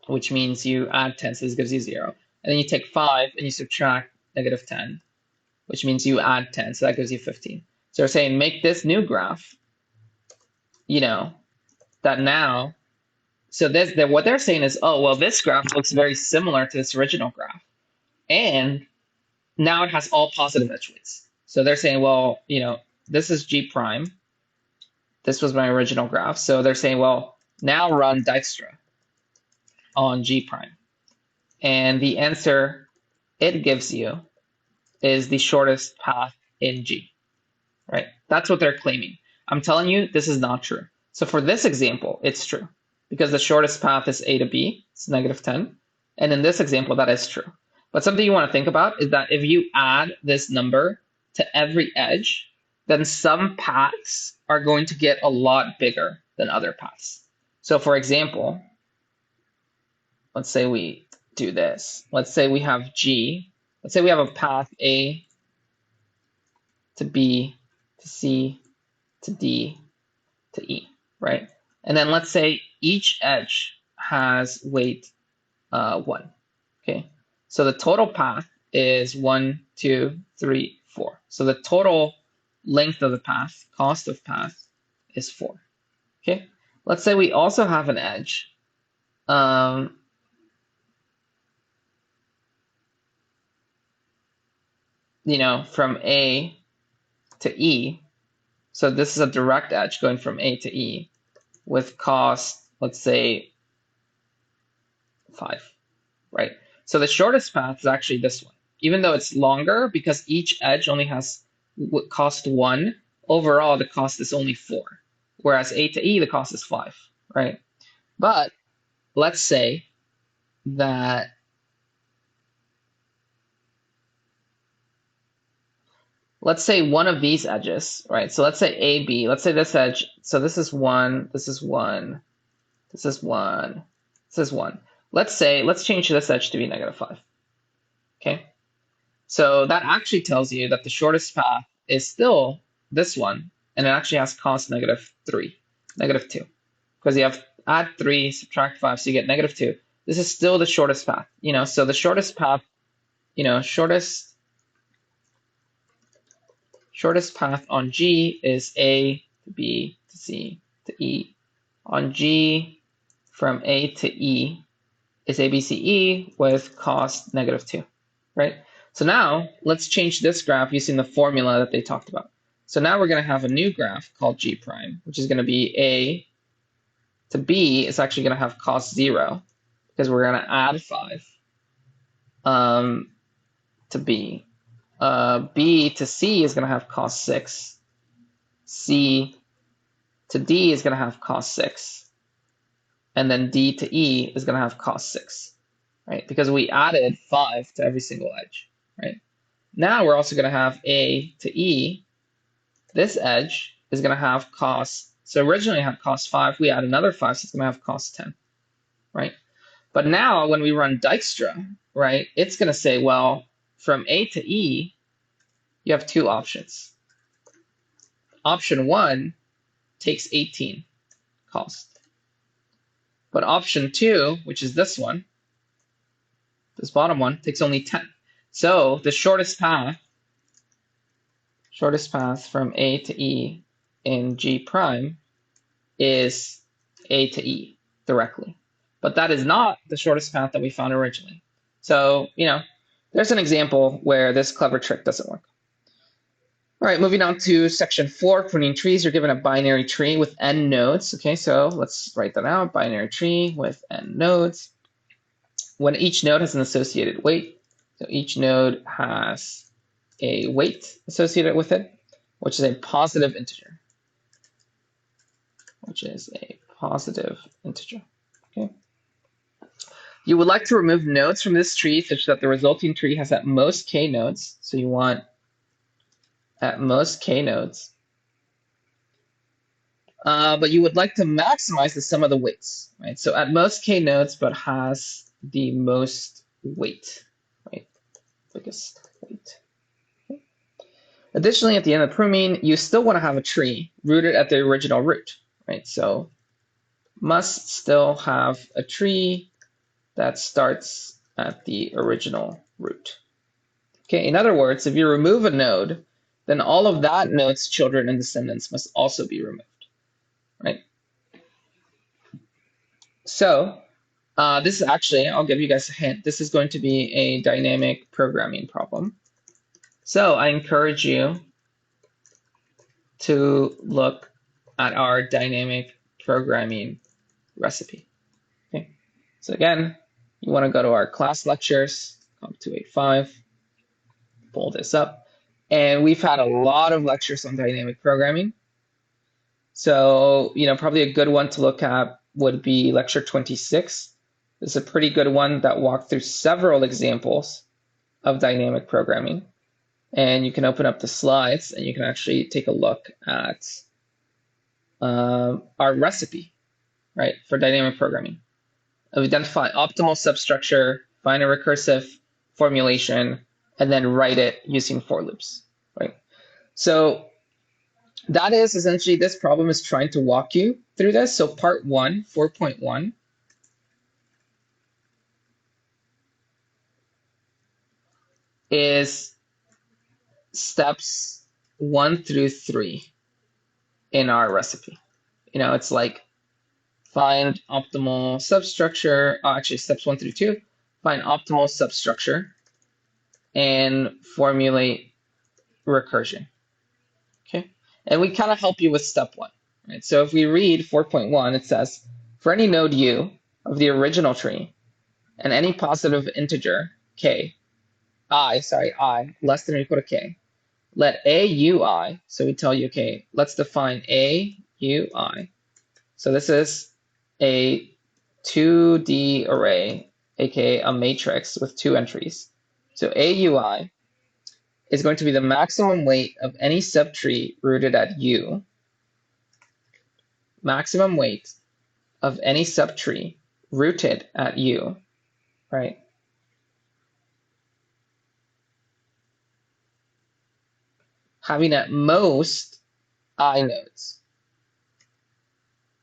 which means you add 10, so this gives you 0. And then you take 5 and you subtract -10, which means you add 10, so that gives you 15. So they're saying make this new graph, that now, so what they're saying is, oh, well, this graph looks very similar to this original graph. And now it has all positive edge weights. So they're saying, well, this is G prime. This was my original graph. So they're saying, well, now run Dijkstra on G prime. And the answer it gives you is the shortest path in G, right? That's what they're claiming. I'm telling you, this is not true. So for this example, it's true because the shortest path is A to B, it's -10. And in this example, that is true. But something you want to think about is that if you add this number to every edge, then some paths are going to get a lot bigger than other paths. So for example, let's say we do this. Let's say we have G. Let's say we have a path A to B to C to D to E, right? And then let's say each edge has weight 1, okay? So the total path is 1, 2, 3, 4. So the total length of the path, cost of path, is 4, okay? Let's say we also have an edge from A to E. So this is a direct edge going from A to E with cost, let's say 5, right? So the shortest path is actually this one, even though it's longer because each edge only has cost 1. Overall, the cost is only 4, whereas A to E, the cost is 5, right? But let's say that one of these edges, right? So let's say AB, let's say this edge, so this is 1, this is 1, this is 1, this is 1. Let's change this edge to be -5, okay? So that actually tells you that the shortest path is still this one, and it actually has cost -3, -2, because you have add 3, subtract 5, so you get -2. This is still the shortest path, so the shortest path, shortest path on G is A to B to C to E. On G from A to E is ABCE with cost -2, right? So now let's change this graph using the formula that they talked about. So now we're going to have a new graph called G prime, which is going to be A to B is actually going to have cost 0 because we're going to add 5 to B. B to C is going to have cost 6. C to D is going to have cost 6. And then D to E is going to have cost 6, right? Because we added 5 to every single edge, right? Now we're also going to have A to E. This edge is going to have cost. So originally it had cost 5. We add another 5, so it's going to have cost 10, right? But now when we run Dijkstra, right, it's going to say, well, from A to E, you have 2 options. Option 1 takes 18 cost. But option 2, which is this one, this bottom one, takes only 10. So the shortest path from A to E in G prime is A to E directly. But that is not the shortest path that we found originally. So, there's an example where this clever trick doesn't work. All right, moving on to section 4, pruning trees. You're given a binary tree with n nodes. Okay, so let's write that out. Binary tree with n nodes. When each node has an associated weight, so each node has a weight associated with it, which is a positive integer. Okay. You would like to remove nodes from this tree such that the resulting tree has at most k nodes. So you want at most k nodes. But you would like to maximize the sum of the weights, right? So at most k nodes, but has the most weight, right? Biggest weight. Okay. Additionally, at the end of pruning, you still want to have a tree rooted at the original root, right? So must still have a tree that starts at the original root. Okay, in other words, if you remove a node, then all of that node's children and descendants must also be removed, right? So this is actually, I'll give you guys a hint, this is going to be a dynamic programming problem. So I encourage you to look at our dynamic programming recipe. Okay, so again, you want to go to our class lectures, COMP 285, pull this up. And we've had a lot of lectures on dynamic programming. So, probably a good one to look at would be lecture 26. It's a pretty good one that walked through several examples of dynamic programming. And you can open up the slides and you can actually take a look at our recipe, right, for dynamic programming. Identify optimal substructure, find a recursive formulation, and then write it using for loops, right? So that is essentially, this problem is trying to walk you through this. So part 1, 4.1, is steps 1 through 3 in our recipe. It's like find optimal substructure, actually steps 1 through 2, find optimal substructure and formulate recursion. Okay, and we kind of help you with step 1, Right? So if we read 4.1, it says, for any node u of the original tree and any positive integer I less than or equal to k, let a ui, so we tell you, okay, let's define a ui. So this is a 2D array, aka a matrix with 2 entries. So AUI is going to be the maximum weight of any subtree rooted at U. Maximum weight of any subtree rooted at U, right? Having at most I nodes.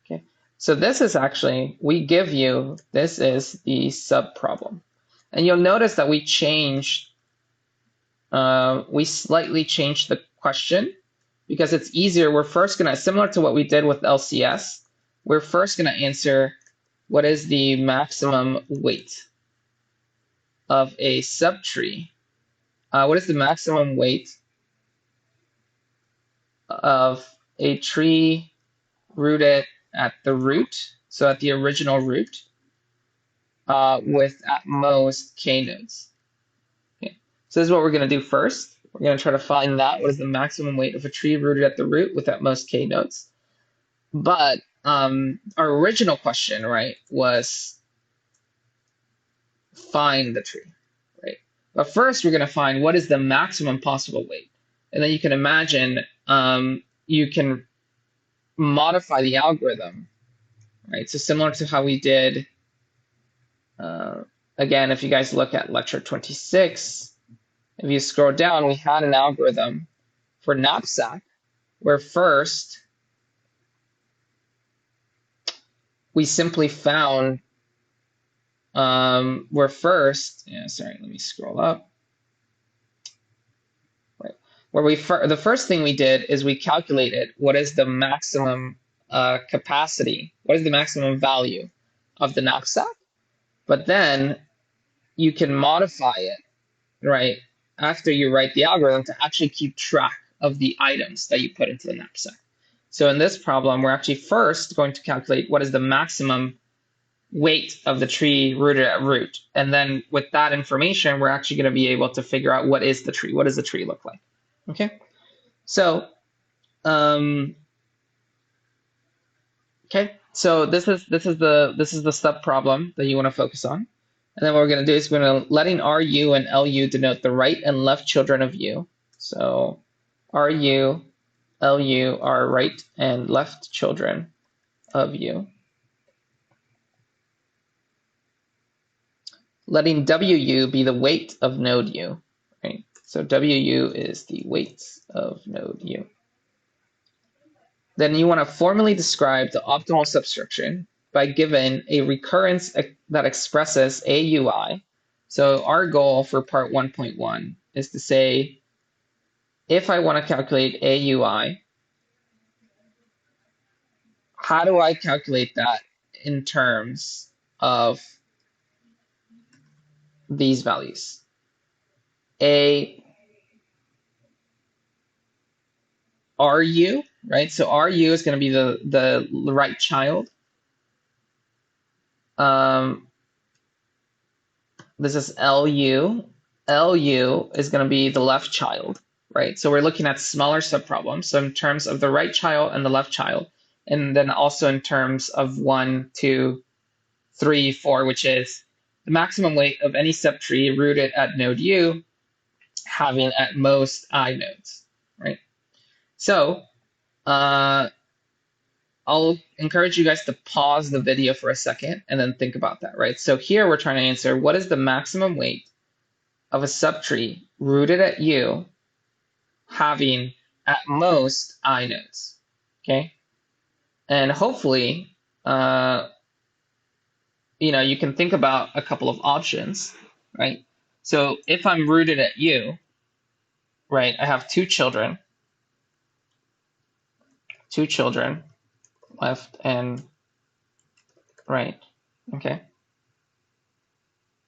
Okay, so this is actually, we give you, this is the sub-problem. And you'll notice that we slightly changed the question because it's easier. We're first going to, similar to what we did with LCS, we're first going to answer what is the maximum weight of a subtree. What is the maximum weight of a tree rooted at the root, so at the original root, with at most k nodes. Okay. So this is what we're going to do first. We're going to try to find that. What is the maximum weight of a tree rooted at the root with at most k nodes? But our original question, right, was find the tree, right? But first, we're going to find what is the maximum possible weight. And then you can imagine you can modify the algorithm, right? So similar to how we did, again, if you guys look at lecture 26, if you scroll down, we had an algorithm for knapsack where first we simply found let me scroll up. Right. The first thing we did is we calculated what is the maximum capacity, what is the maximum value of the knapsack, but then you can modify it, right, after you write the algorithm to actually keep track of the items that you put into the knapsack. So in this problem, we're actually first going to calculate what is the maximum weight of the tree rooted at root. And then with that information, we're actually going to be able to figure out what is the tree. What does the tree look like? Okay. So, okay. So this is the sub problem that you want to focus on. And then what we're going to do is we're going to letting RU and LU denote the right and left children of U. So RU, LU are right and left children of U. Letting WU be the weight of node U, right? So WU is the weight of node U. Then you want to formally describe the optimal substructure by giving a recurrence that expresses AUI. So our goal for part 1.1 is to say, if I want to calculate AUI, how do I calculate that in terms of these values? RU, right? So RU is going to be the right child. This is LU. LU is going to be the left child, right? So we're looking at smaller subproblems. So in terms of the right child and the left child, and then also in terms of 1, 2, 3, 4, which is the maximum weight of any subtree rooted at node U, having at most I nodes, right? So I'll encourage you guys to pause the video for a second and then think about that, right? So here we're trying to answer what is the maximum weight of a subtree rooted at U having at most I nodes, okay? And hopefully, you can think about a couple of options, right? So if I'm rooted at U, right, I have two children, left and right, okay?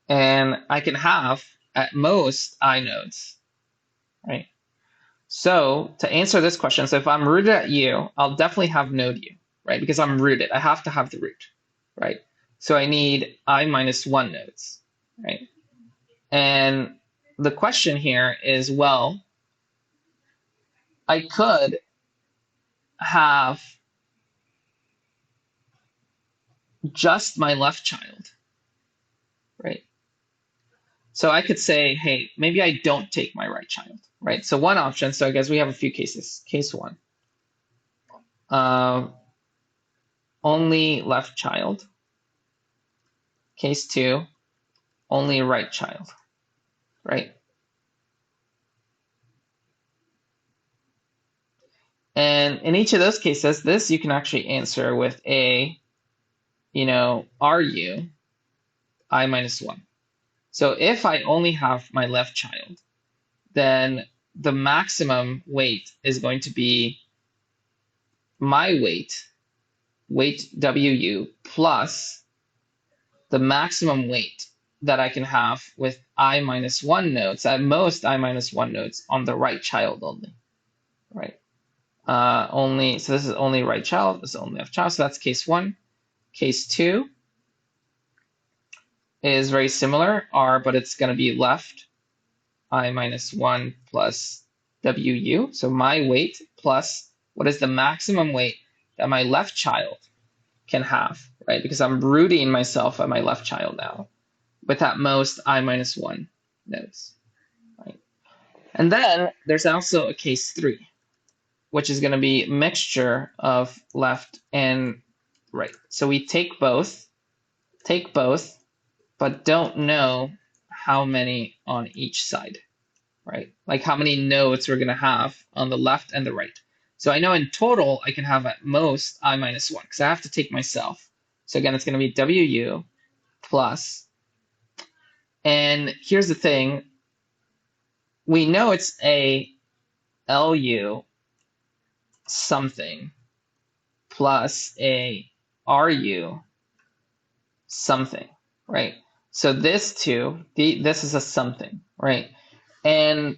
And I can have at most I nodes, right? So to answer this question, so if I'm rooted at U, I'll definitely have node U, right? Because I'm rooted. I have to have the root, right? So I need I minus 1 nodes, right? And the question here is, well, I could have just my left child, right? So I could say, hey, maybe I don't take my right child, right? So one option, so I guess we have a few cases. Case 1, only left child. Case 2, only right child, right? And in each of those cases, this you can actually answer with a, RU, I minus 1. So if I only have my left child, then the maximum weight is going to be my weight WU, plus the maximum weight that I can have with I minus 1 nodes, at most I minus 1 nodes on the right child only, right? So this is only right child, this is only left child, so that's case 1. Case 2 is very similar, R, but it's going to be left I minus 1 plus WU. So my weight plus what is the maximum weight that my left child can have, right? Because I'm rooting myself at my left child now with at most I minus 1 nodes, right? And then there's also a case 3, which is going to be mixture of left and right. So we take both, but don't know how many on each side, right? Like how many nodes we're going to have on the left and the right. So I know in total I can have at most I minus 1 because I have to take myself. So again, it's going to be WU plus. And here's the thing. We know it's a LU something plus a RU something, right? So this this is a something, right? And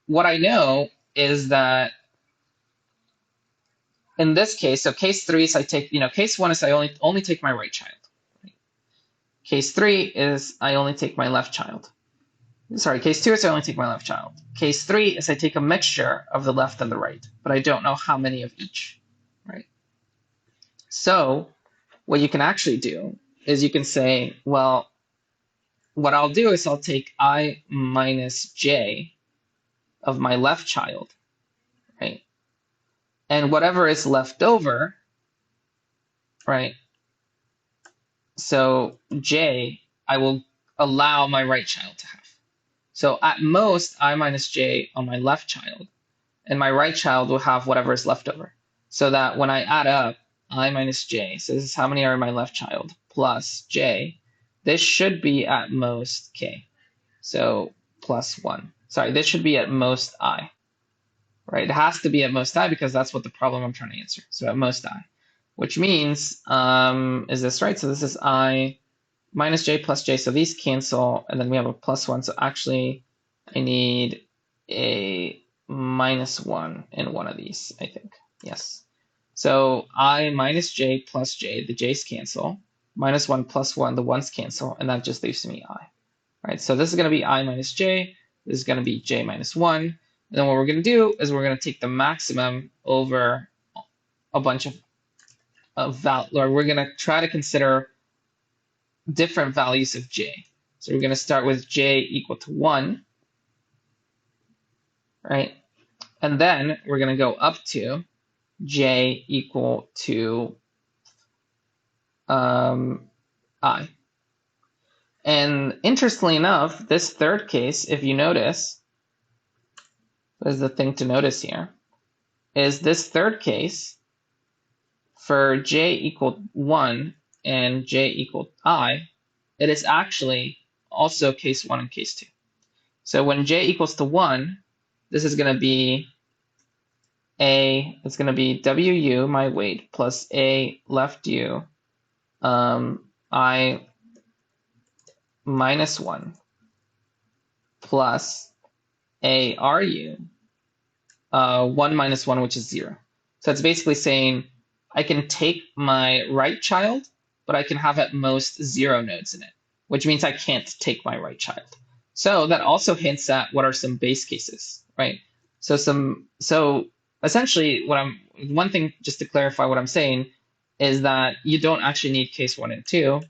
what I know is that in this case, so case 3 is I take, case 1 is I only take my right child. Right? Case 3 is I only take my left child. Sorry, case 2 is I only take my left child. Case 3 is I take a mixture of the left and the right, but I don't know how many of each, right? So what you can actually do is you can say, well, what I'll do is I'll take I minus j of my left child, right? And whatever is left over, right? So j, I will allow my right child to have. So at most, I minus j on my left child, and my right child will have whatever is left over. So that when I add up I minus j, so this is how many are in my left child, plus j, this should be at most k. So plus 1. Sorry, this should be at most I. Right? It has to be at most I because that's what the problem I'm trying to answer. So at most I. Which means, is this right? So this is I minus j plus j. So these cancel, and then we have a plus 1. So actually, I need a minus 1 in one of these, I think. Yes. So I minus j plus j, the j's cancel. Minus 1 plus 1, the 1's cancel, and that just leaves me I. Right? So this is going to be I minus j. This is going to be j minus 1. And then what we're going to do is we're going to take the maximum over a bunch of values, or we're going to try to consider different values of j. So we're going to start with j equal to 1, right? And then we're going to go up to j equal to I. And interestingly enough, this third case, if you notice, there's the thing to notice here, is this third case for j equal 1 and j equal I, it is actually also case 1 and case 2. So when j equals to 1, this is going to be it's going to be WU, my weight, plus A left U, I minus 1, plus A RU, 1 minus 1, which is 0. So it's basically saying I can take my right child, but I can have at most 0 nodes in it, which means I can't take my right child. So that also hints at what are some base cases, right? So essentially one thing just to clarify what I'm saying is that you don't actually need case 1 and 2,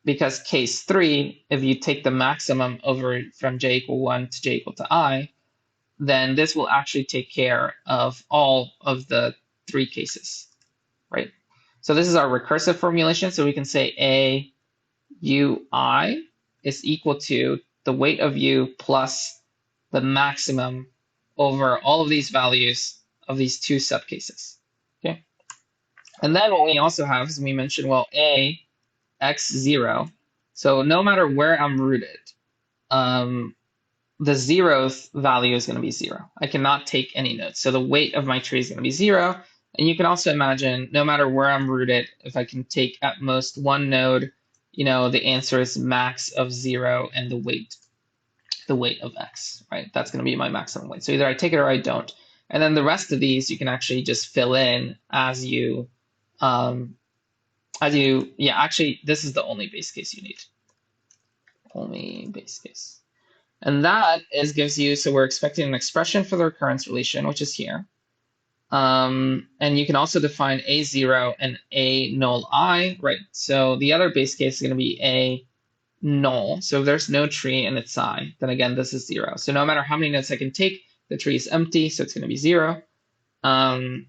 because case 3, if you take the maximum over from j equal 1 to j equal to I, then this will actually take care of all of the 3 cases, right? So this is our recursive formulation. So we can say A ui is equal to the weight of u plus the maximum over all of these values of these 2 subcases, okay? And then what we also have is we mentioned, well, A x0. So no matter where I'm rooted, the 0th value is going to be 0. I cannot take any nodes. So the weight of my tree is going to be 0. And you can also imagine, no matter where I'm rooted, if I can take at most 1 node, the answer is max of 0 and the weight of x, right? That's going to be my maximum weight. So either I take it or I don't. And then the rest of these you can actually just fill in as you, actually, this is the only base case you need. Only base case. And that gives you, so we're expecting an expression for the recurrence relation, which is here. And you can also define A0 and A null I, right? So the other base case is going to be A null. So if there's no tree and it's I, then again, this is 0. So no matter how many nodes I can take, the tree is empty, so it's going to be 0. And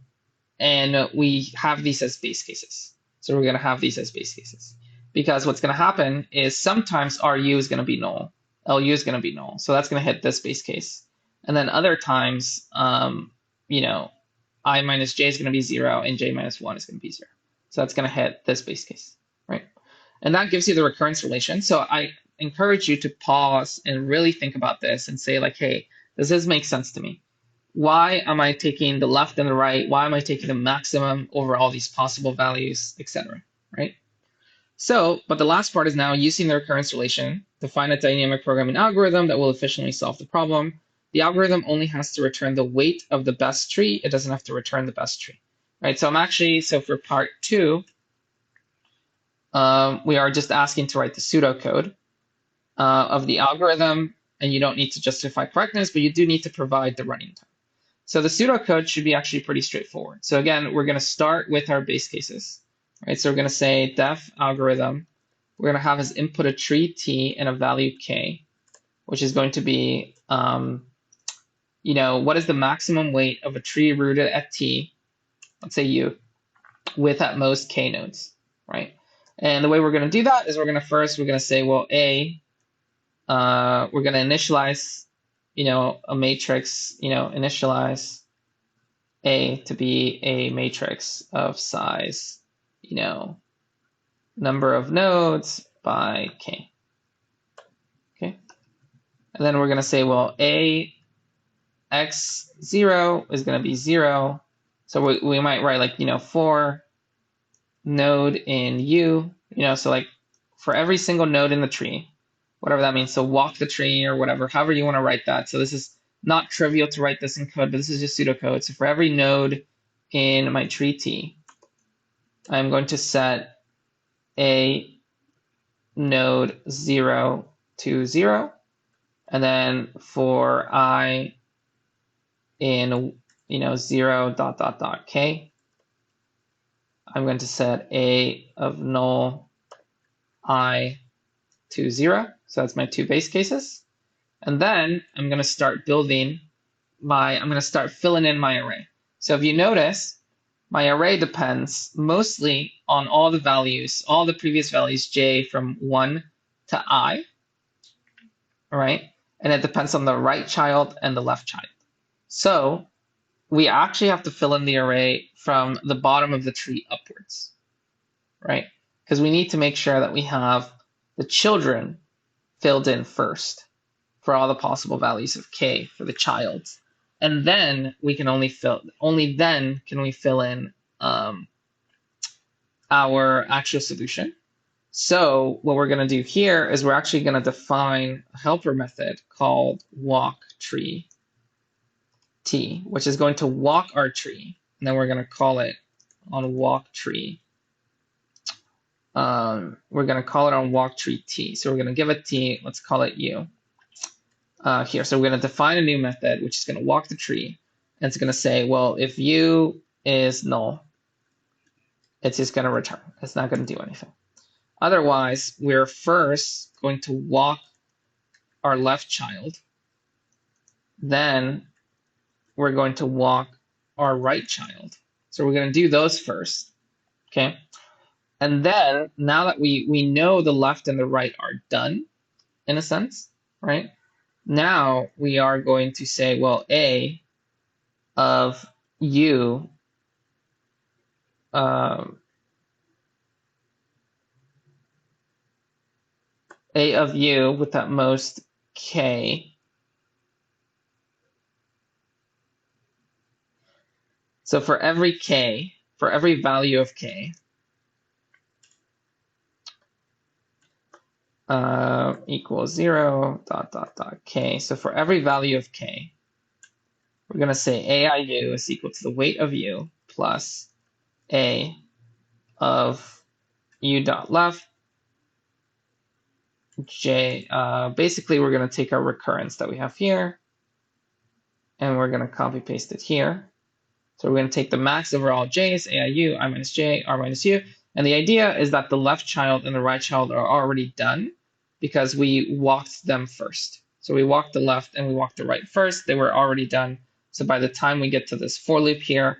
we have these as base cases. So we're going to have these as base cases. Because what's going to happen is sometimes RU is going to be null. LU is going to be null. So that's going to hit this base case. And then other times, I minus j is going to be 0 and j minus 1 is going to be 0. So that's going to hit this base case, right? And that gives you the recurrence relation. So I encourage you to pause and really think about this and say like, hey, does this make sense to me? Why am I taking the left and the right? Why am I taking the maximum over all these possible values, etc., right? So, but the last part is now using the recurrence relation to find a dynamic programming algorithm that will efficiently solve the problem. The algorithm only has to return the weight of the best tree. It doesn't have to return the best tree, right? So for part 2, we are just asking to write the pseudocode of the algorithm, and you don't need to justify correctness, but you do need to provide the running time. So the pseudocode should be actually pretty straightforward. So again, we're going to start with our base cases. Right, so we're going to say def algorithm. We're going to have as input a tree t and a value k, which is going to be, what is the maximum weight of a tree rooted at t, let's say u, with at most k nodes, right? And the way we're going to do that is we're going to say, well, we're going to initialize, a matrix, initialize A to be a matrix of size, number of nodes by k. Okay. And then we're going to say, well, A x0 is going to be 0. So we might write like, for node in u, so like for every single node in the tree, whatever that means. So walk the tree or whatever, however you want to write that. So this is not trivial to write this in code, but this is just pseudocode. So for every node in my tree t, I'm going to set a node 0 to 0. And then for I in, 0 dot dot dot k, I'm going to set a of null I to 0. So that's my 2 base cases. And then I'm going to start filling in my array. So if you notice, my array depends mostly on all the previous values, j from 1 to I, all right? And it depends on the right child and the left child. So we actually have to fill in the array from the bottom of the tree upwards, right? Because we need to make sure that we have the children filled in first for all the possible values of k for the child. And then we can only then can we fill in our actual solution. So what we're going to do here is we're actually going to define a helper method called walk tree. t, which is going to walk our tree. And then we're going to call it on walk tree. We're going to call it on walk tree t. So we're going to give it t. Let's call it u here. So we're going to define a new method, which is going to walk the tree. And it's going to say, well, if u is null, it's just going to return. It's not going to do anything. Otherwise, we're first going to walk our left child. Then we're going to walk our right child. So we're going to do those first. Okay. And then now that we know the left and the right are done, in a sense, right? Now we are going to say, well, A of u A of u with at most k. So for every k, for every value of k, equals 0, ... k. So for every value of k, we're going to say aiu is equal to the weight of u plus a of u dot left j. Basically, we're going to take our recurrence that we have here, and we're going to copy paste it here. So we're going to take the max over all j's, aiu, I minus j, r minus u. And the idea is that the left child and the right child are already done because we walked them first. So we walked the left and we walked the right first. They were already done. So by the time we get to this for loop here,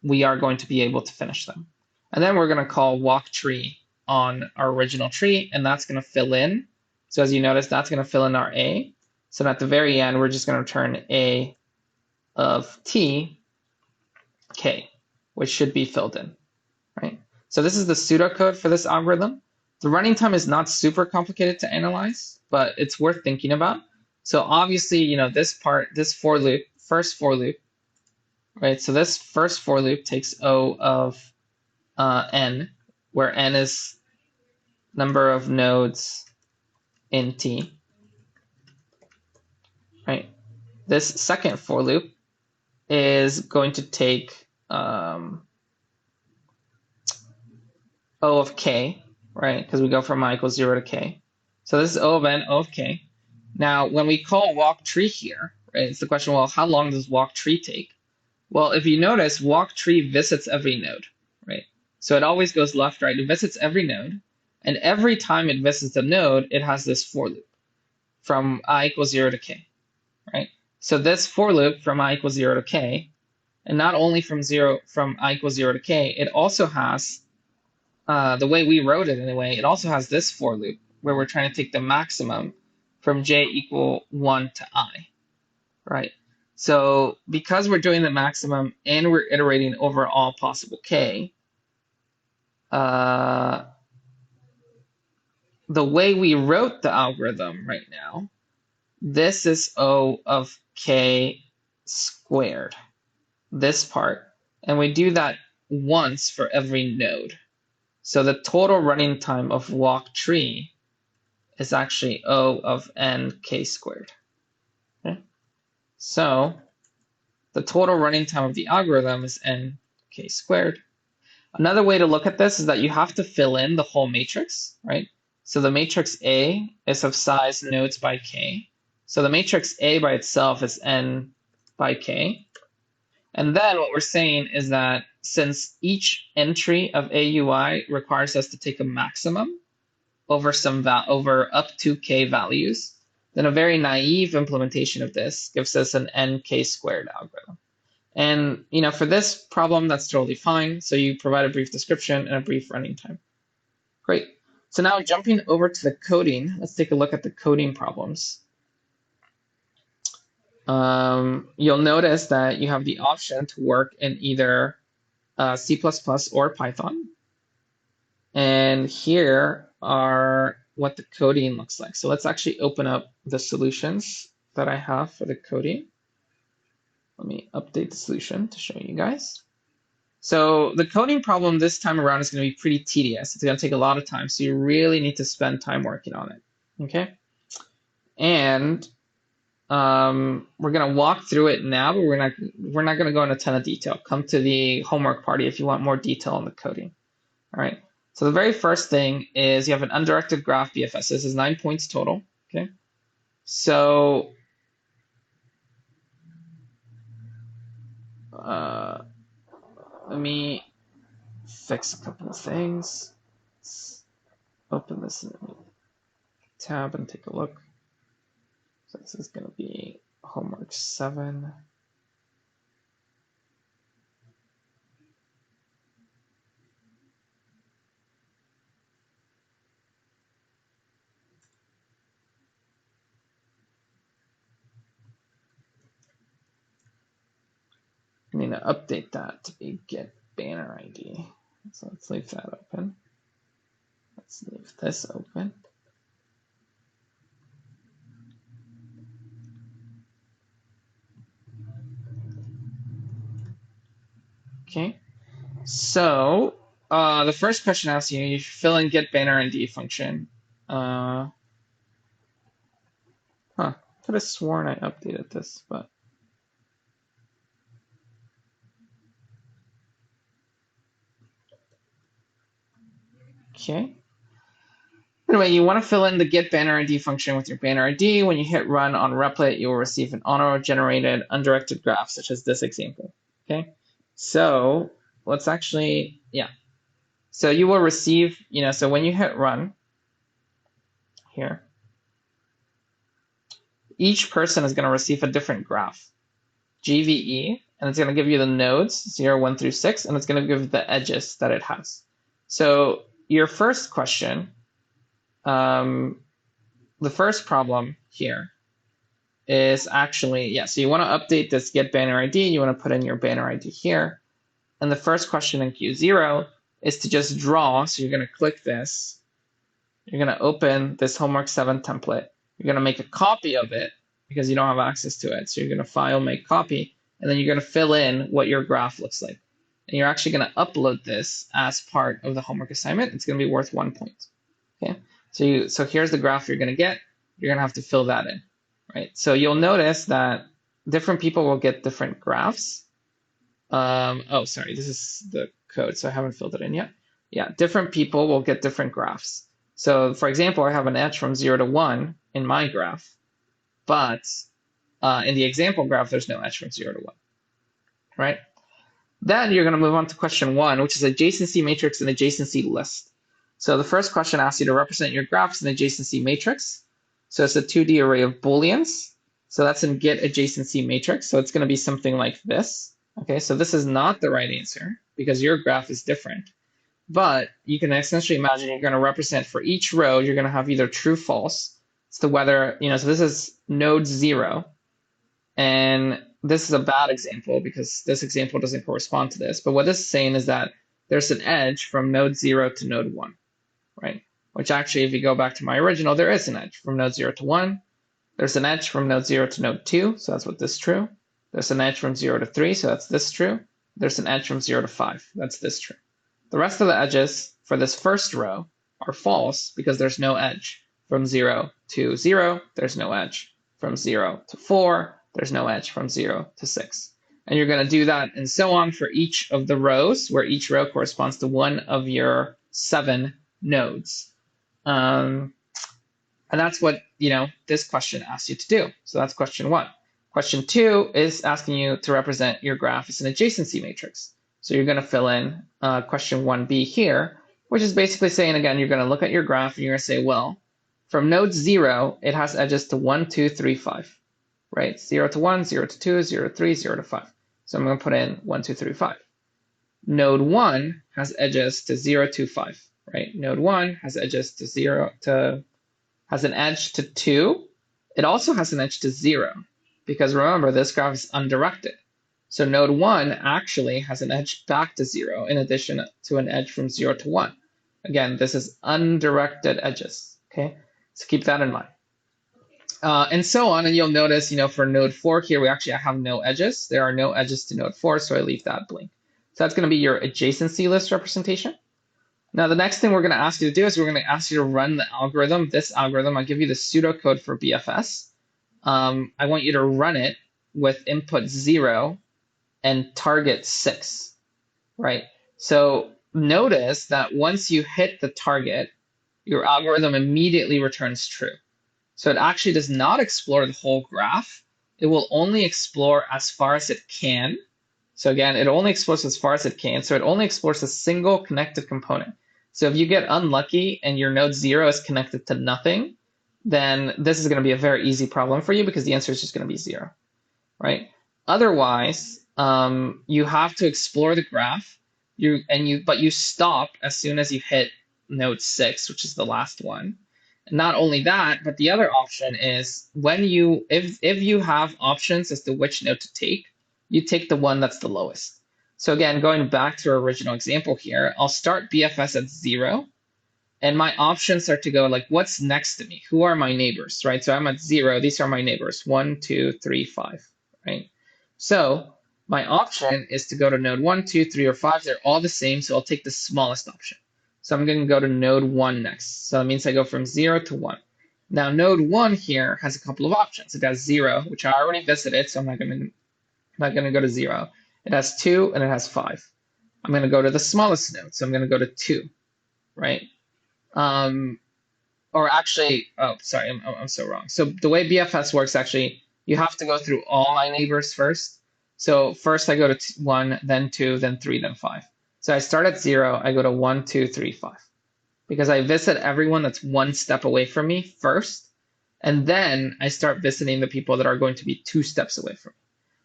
we are going to be able to finish them. And then we're going to call walk tree on our original tree, and that's going to fill in. So as you notice, that's going to fill in our a. So at the very end, we're just going to return a of t, k, which should be filled in, right? So this is the pseudocode for this algorithm. The running time is not super complicated to analyze, but it's worth thinking about. So obviously, you know, this part, this for loop, first for loop, right? So this first for loop takes O of n, where n is number of nodes in T, right? This second for loop is going to take O of k, right? Because we go from I equals 0 to k. So this is O of n, O of k. Now, when we call walk tree here, right, it's the question, well, how long does walk tree take? Well, if you notice, walk tree visits every node, right? So it always goes left, right. It visits every node. And every time it visits a node, it has this for loop from I equals 0 to k, right? So this for loop from I equals 0 to k, and not only from I equals 0 to k, it also has, the way we wrote it anyway, it also has this for loop where we're trying to take the maximum from j equal 1 to I, right? So because we're doing the maximum and we're iterating over all possible k, the way we wrote the algorithm right now, this is O of k squared, this part, and we do that once for every node. So the total running time of walk tree is actually O of n k squared. Okay? So the total running time of the algorithm is n k squared. Another way to look at this is that you have to fill in the whole matrix, right? So the matrix A is of size nodes by k. So the matrix A by itself is n by k. And then what we're saying is that since each entry of AUI requires us to take a maximum over over up to k values, then a very naive implementation of this gives us an nk squared algorithm. And you know, for this problem, that's totally fine. So you provide a brief description and a brief running time. Great. So now jumping over to the coding, let's take a look at the coding problems. You'll notice that you have the option to work in either C++ or Python. And here are what the coding looks like. So let's actually open up the solutions that I have for the coding. Let me update the solution to show you guys. So the coding problem this time around is going to be pretty tedious. It's going to take a lot of time. So you really need to spend time working on it. Okay. And we're gonna walk through it now, but we're not gonna go into a ton of detail. Come to the homework party if you want more detail on the coding. All right. So the very first thing is you have an undirected graph BFS. This is 9 points total. Okay. So let me fix a couple of things. Let's open this in a tab and take a look. So this is going to be homework 7. I need to update that to be get banner ID. So let's leave that open. Let's leave this open. Okay. So the first question asks you fill in get banner ID function. Could have sworn I updated this, but okay. Anyway, you want to fill in the get banner ID function with your banner ID. When you hit run on Replit, you will receive an auto-generated undirected graph, such as this example. Okay, so let's actually, yeah. So you will receive, so when you hit run here, each person is going to receive a different graph, GVE, and it's going to give you the nodes 0, 1 through 6, and it's going to give you the edges that it has. So your first question, the first problem here is actually, so you want to update this get banner ID, you want to put in your banner ID here, and the first question in Q0 is to just draw, so you're going to click this, you're going to open this homework 7 template, you're going to make a copy of it because you don't have access to it, so you're going to file, make copy, and then you're going to fill in what your graph looks like. And you're actually going to upload this as part of the homework assignment. It's going to be worth 1 point. Okay, so here's the graph you're going to get. You're going to have to fill that in, right? So you'll notice that different people will get different graphs. Oh, sorry, this is the code, so I haven't filled it in yet. Yeah, different people will get different graphs. So for example, I have an edge from 0 to 1 in my graph, but in the example graph, there's no edge from 0 to 1, right? Then you're going to move on to question 1, which is adjacency matrix and adjacency list. So the first question asks you to represent your graphs in adjacency matrix. So it's a 2D array of booleans. So that's in get adjacency matrix. So it's going to be something like this. Okay, so this is not the right answer because your graph is different. But you can essentially imagine you're going to represent for each row, you're going to have either true, false. It's the whether, so this is node 0. And this is a bad example because this example doesn't correspond to this. But what this is saying is that there's an edge from node 0 to node 1, right? Which actually, if you go back to my original, there is an edge from node 0 to 1. There's an edge from node 0 to node 2, so that's what this is true. There's an edge from 0 to 3, so that's this true. There's an edge from 0 to 5, that's this true. The rest of the edges for this first row are false because there's no edge. From 0 to 0, there's no edge. From 0 to 4, there's no edge from 0 to 6. And you're going to do that and so on for each of the rows, where each row corresponds to one of your 7 nodes. And that's what this question asks you to do. So that's question 1. Question 2 is asking you to represent your graph as an adjacency matrix. So you're going to fill in question 1b here, which is basically saying, again, you're going to look at your graph and you're going to say, well, from node 0, it has edges to 1, 2, 3, 5. Right? 0 to 1, 0 to 2, 0 to 3, 0 to 5. So I'm going to put in 1, 2, 3, 5. Node 1 has edges to 0 to 5. Right? Node 1 has edges to has an edge to 2. It also has an edge to 0 because remember, this graph is undirected. So node 1 actually has an edge back to 0 in addition to an edge from 0 to 1. Again, this is undirected edges. Okay? So keep that in mind. And so on, and you'll notice, for node 4 here, we actually have no edges. There are no edges to node 4, so I leave that blank. So that's going to be your adjacency list representation. Now, the next thing we're going to ask you to do is we're going to ask you to run the algorithm, this algorithm. I'll give you the pseudocode for BFS. I want you to run it with input 0 and target 6, right? So notice that once you hit the target, your algorithm immediately returns true. So it actually does not explore the whole graph. It will only explore as far as it can. So again, it only explores as far as it can. So it only explores a single connected component. So if you get unlucky and your node 0 is connected to nothing, then this is going to be a very easy problem for you because the answer is just going to be 0, right? Otherwise, you have to explore the graph. But you stop as soon as you hit node 6, which is the last one. And not only that, but the other option is if you have options as to which node to take, you take the one that's the lowest. So again, going back to our original example here, I'll start BFS at 0. And my options are to go like, what's next to me? Who are my neighbors, right? So I'm at 0. These are my neighbors, 1, 2, 3, 5, right? So my option is to go to node 1, 2, 3, or 5. They're all the same, so I'll take the smallest option. So I'm going to go to node 1 next. So that means I go from 0 to 1. Now node 1 here has a couple of options. It has 0, which I already visited, so I'm not going to go to 0. It has 2 and it has 5. I'm going to go to the smallest node, so I'm going to go to 2, right? Or actually, oh, sorry, I'm so wrong. So the way BFS works, actually, you have to go through all my neighbors first. So first I go to 1, then 2, then 3, then 5. So I start at 0, I go to 1, 2, 3, 5. Because I visit everyone that's one step away from me first, and then I start visiting the people that are going to be 2 steps away from me.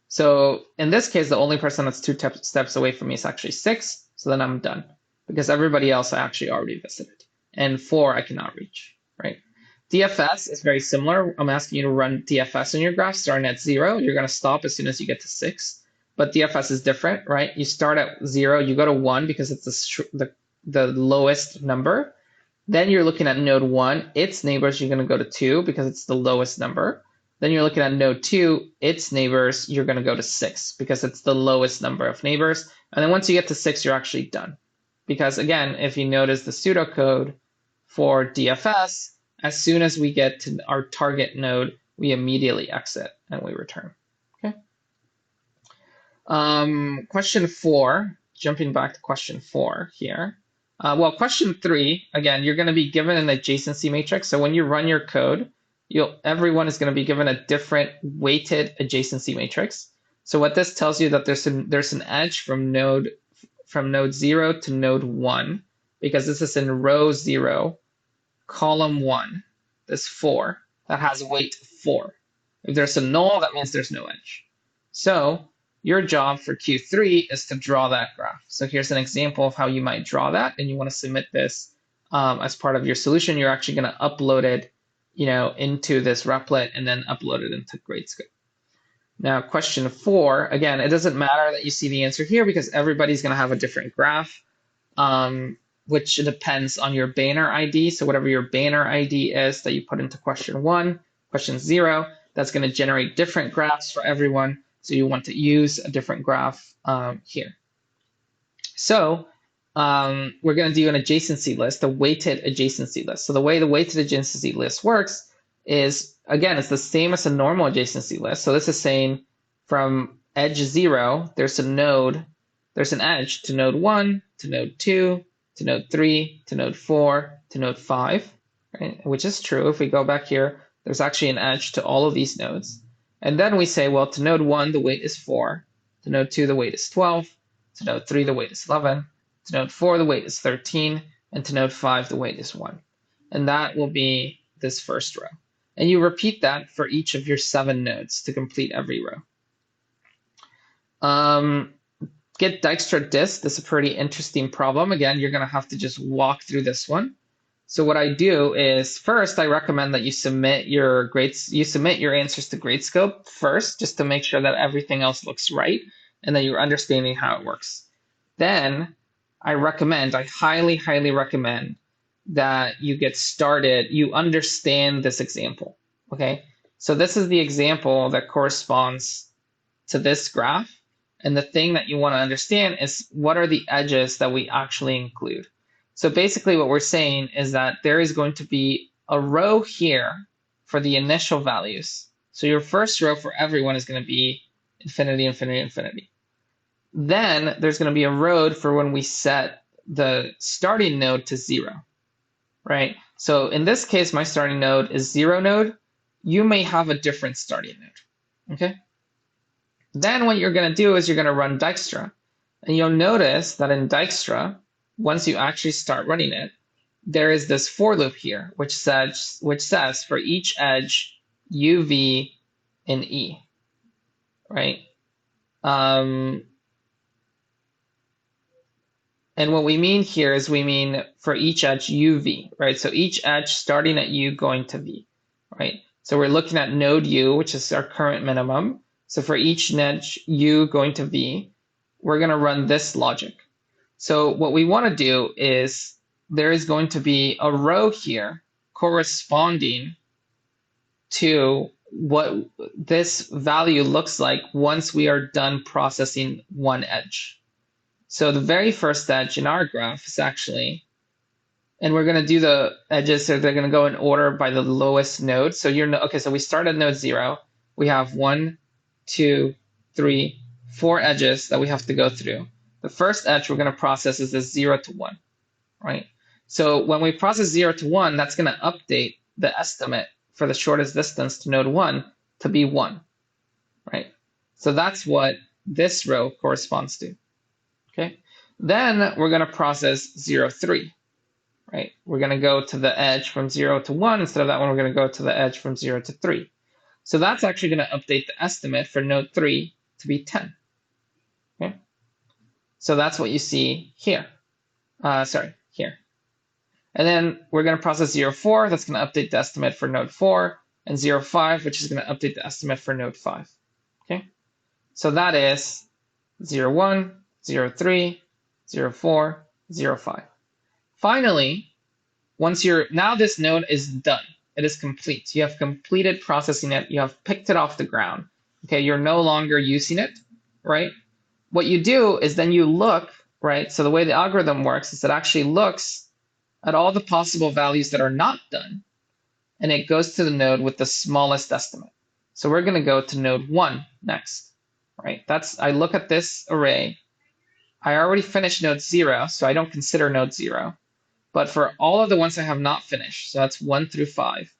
So in this case, the only person that's 2 steps away from me is actually 6, so then I'm done. Because everybody else I actually already visited. And 4 I cannot reach, right? DFS is very similar. I'm asking you to run DFS in your graph starting at 0. You're going to stop as soon as you get to 6. But DFS is different, right? You start at 0, you go to 1 because it's the lowest number. Then you're looking at node 1, its neighbors, you're going to go to 2 because it's the lowest number. Then you're looking at node 2, its neighbors, you're going to go to 6 because it's the lowest number of neighbors. And then once you get to 6, you're actually done. Because again, if you notice the pseudocode for DFS, as soon as we get to our target node, we immediately exit and we return. Okay. Question 4, jumping back to question 4 here. Well, question 3, again, you're going to be given an adjacency matrix. So when you run your code, everyone is going to be given a different weighted adjacency matrix. So what this tells you that there's an edge from node 0 to node 1, because this is in row 0, column 1, this 4, that has weight 4. If there's a null, that means there's no edge. So your job for Q3 is to draw that graph. So here's an example of how you might draw that, and you want to submit this as part of your solution. You're actually going to upload it, into this Replit and then upload it into Gradescope. Now, question 4, again, it doesn't matter that you see the answer here because everybody's going to have a different graph, which depends on your banner ID. So whatever your banner ID is that you put into question 1, question 0, that's going to generate different graphs for everyone. So you want to use a different graph here. So we're going to do an adjacency list, a weighted adjacency list. So the way the weighted adjacency list works is, again, it's the same as a normal adjacency list. So this is saying from edge 0, there's an edge to node 1, to node 2, to node 3, to node 4, to node 5, right? Which is true. If we go back here, there's actually an edge to all of these nodes. And then we say, well, to node 1, the weight is 4. To node 2, the weight is 12. To node 3, the weight is 11. To node 4, the weight is 13. And to node 5, the weight is 1. And that will be this first row. And you repeat that for each of your 7 nodes to complete every row. Get Dijkstra disk. This is a pretty interesting problem. Again, you're going to have to just walk through this one. So what I do is, first, I recommend that you submit your answers to Gradescope first, just to make sure that everything else looks right and that you're understanding how it works. Then I highly, highly recommend that you get started, you understand this example, okay? So this is the example that corresponds to this graph. And the thing that you want to understand is what are the edges that we actually include. So basically what we're saying is that there is going to be a row here for the initial values. So your first row for everyone is going to be infinity, infinity, infinity. Then there's going to be a road for when we set the starting node to 0, right? So in this case, my starting node is 0 node. You may have a different starting node, okay? Then what you're going to do is you're going to run Dijkstra. And you'll notice that in Dijkstra, once you actually start running it, there is this for loop here, which says for each edge, U, V, and E, right? And what we mean here is we mean for each edge UV, right? So each edge starting at U going to V, right? So we're looking at node U, which is our current minimum. So for each edge U going to V, we're going to run this logic. So what we want to do is there is going to be a row here corresponding to what this value looks like once we are done processing one edge. So the very first edge in our graph is actually, and we're going to do the edges, so they're going to go in order by the lowest node. So okay, so we start at node 0. We have 1, 2, 3, 4 edges that we have to go through. The first edge we're going to process is the 0 to 1, right? So when we process 0 to 1, that's going to update the estimate for the shortest distance to node 1 to be 1, right? So that's what this row corresponds to. Okay, then we're going to process 0, 3, right? We're going to go to the edge from 0 to 1. Instead of that one, we're going to go to the edge from 0 to 3. So that's actually going to update the estimate for node 3 to be 10. Okay, so that's what you see here. Here. And then we're going to process 0, 4. That's going to update the estimate for node 4, and 0, 5, which is going to update the estimate for node 5. Okay, so that is 0, 1, 0, 3, 0, 4, 0, 5. Finally, now this node is done. It is complete. You have completed processing it. You have picked it off the ground. Okay, you're no longer using it, right? What you do is then you look, right? So the way the algorithm works is it actually looks at all the possible values that are not done, and it goes to the node with the smallest estimate. So we're going to go to node 1 next, right? I look at this array. I already finished node 0, so I don't consider node 0. But for all of the ones I have not finished, so that's 1 through 5,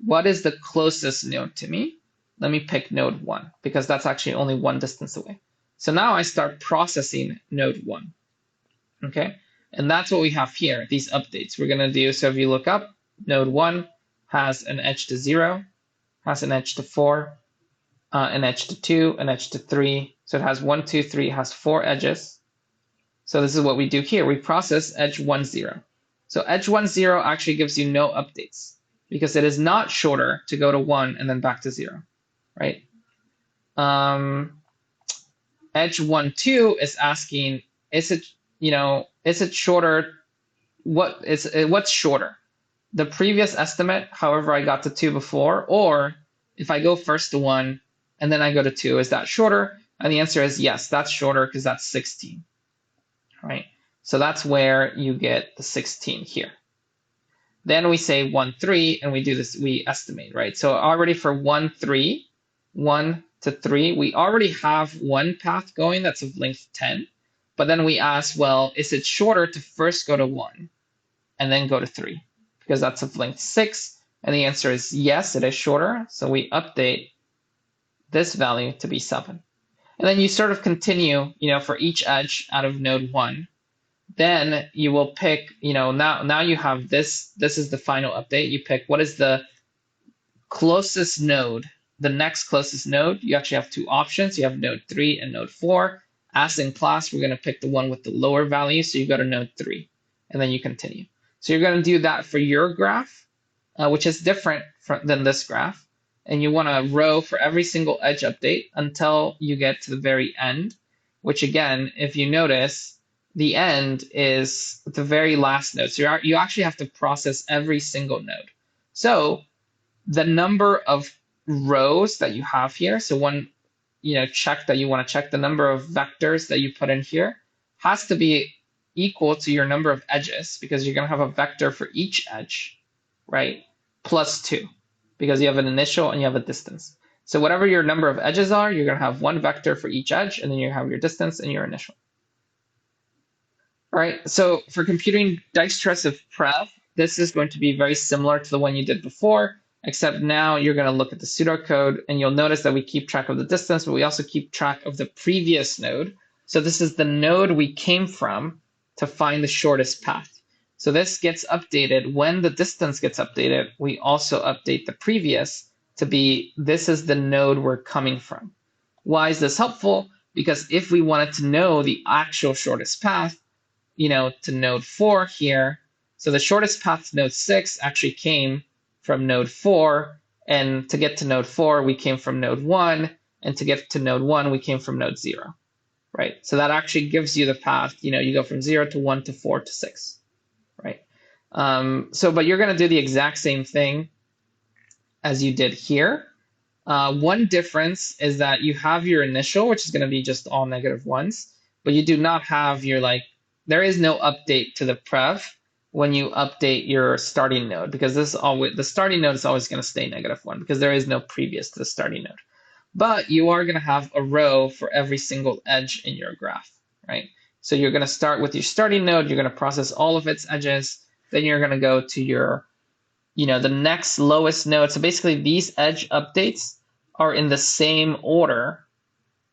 what is the closest node to me? Let me pick node 1, because that's actually only one distance away. So now I start processing node 1. Okay, and that's what we have here, these updates. We're going to do, so if you look up, node 1 has an edge to 0, has an edge to 4, an edge to 2, an edge to 3. So it has 1, 2, 3, it has 4 edges. So this is what we do here. We process edge 1, 0. So edge 1, 0 actually gives you no updates because it is not shorter to go to 1 and then back to 0, right? Edge 1, 2 is asking, is it shorter? What's shorter? The previous estimate, however I got to 2 before, or if I go first to 1 and then I go to 2, is that shorter? And the answer is yes, that's shorter because that's 16. Right? So that's where you get the 16 here. Then we say 1, 3, and we do this, we estimate, right? So already for 1, 3, 1 to 3, we already have one path going that's of length 10. But then we ask, well, is it shorter to first go to 1 and then go to 3? Because that's of length 6. And the answer is yes, it is shorter. So we update this value to be 7. And then you sort of continue, for each edge out of node 1. Then you will pick, now you have this is the final update. You pick what is the closest node, the next closest node. You actually have 2 options. You have node 3 and node 4. As in class, we're going to pick the one with the lower value. So you go to node 3, and then you continue. So you're going to do that for your graph, which is different than this graph. And you want a row for every single edge update until you get to the very end, which again, if you notice, the end is the very last node. So you actually have to process every single node. So the number of rows that you have here, so one check that you want to check, the number of vectors that you put in here has to be equal to your number of edges, because you're going to have a vector for each edge, right? Plus 2. Because you have an initial and you have a distance. So whatever your number of edges are, you're going to have one vector for each edge, and then you have your distance and your initial. All right, so for computing Dijkstra's of Prev, this is going to be very similar to the one you did before, except now you're going to look at the pseudocode, and you'll notice that we keep track of the distance, but we also keep track of the previous node. So this is the node we came from to find the shortest path. So this gets updated. When the distance gets updated, we also update the previous to be, this is the node we're coming from. Why is this helpful? Because if we wanted to know the actual shortest path, to node 4 here. So the shortest path to node 6 actually came from node 4. And to get to node 4, we came from node 1. And to get to node 1, we came from node 0. Right? So that actually gives you the path. You go from 0 to 1 to 4 to 6. Right? But you're going to do the exact same thing as you did here. One difference is that you have your initial, which is going to be just all -1s, but you do not have your there is no update to the prev when you update your starting node, because the starting node is always going to stay -1 because there is no previous to the starting node. But you are going to have a row for every single edge in your graph, right? So you're going to start with your starting node, you're going to process all of its edges, then you're going to go to your, the next lowest node. So basically these edge updates are in the same order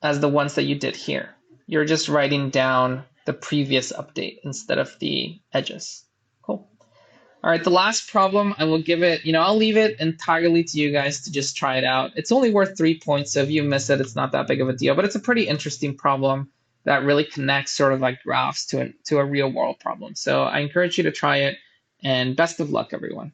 as the ones that you did here. You're just writing down the previous update instead of the edges. Cool. All right, the last problem, I will give it, I'll leave it entirely to you guys to just try it out. It's only worth 3 points, so if you miss it, it's not that big of a deal, but it's a pretty interesting problem that really connects sort of like graphs to a real world problem. So I encourage you to try it, and best of luck, everyone.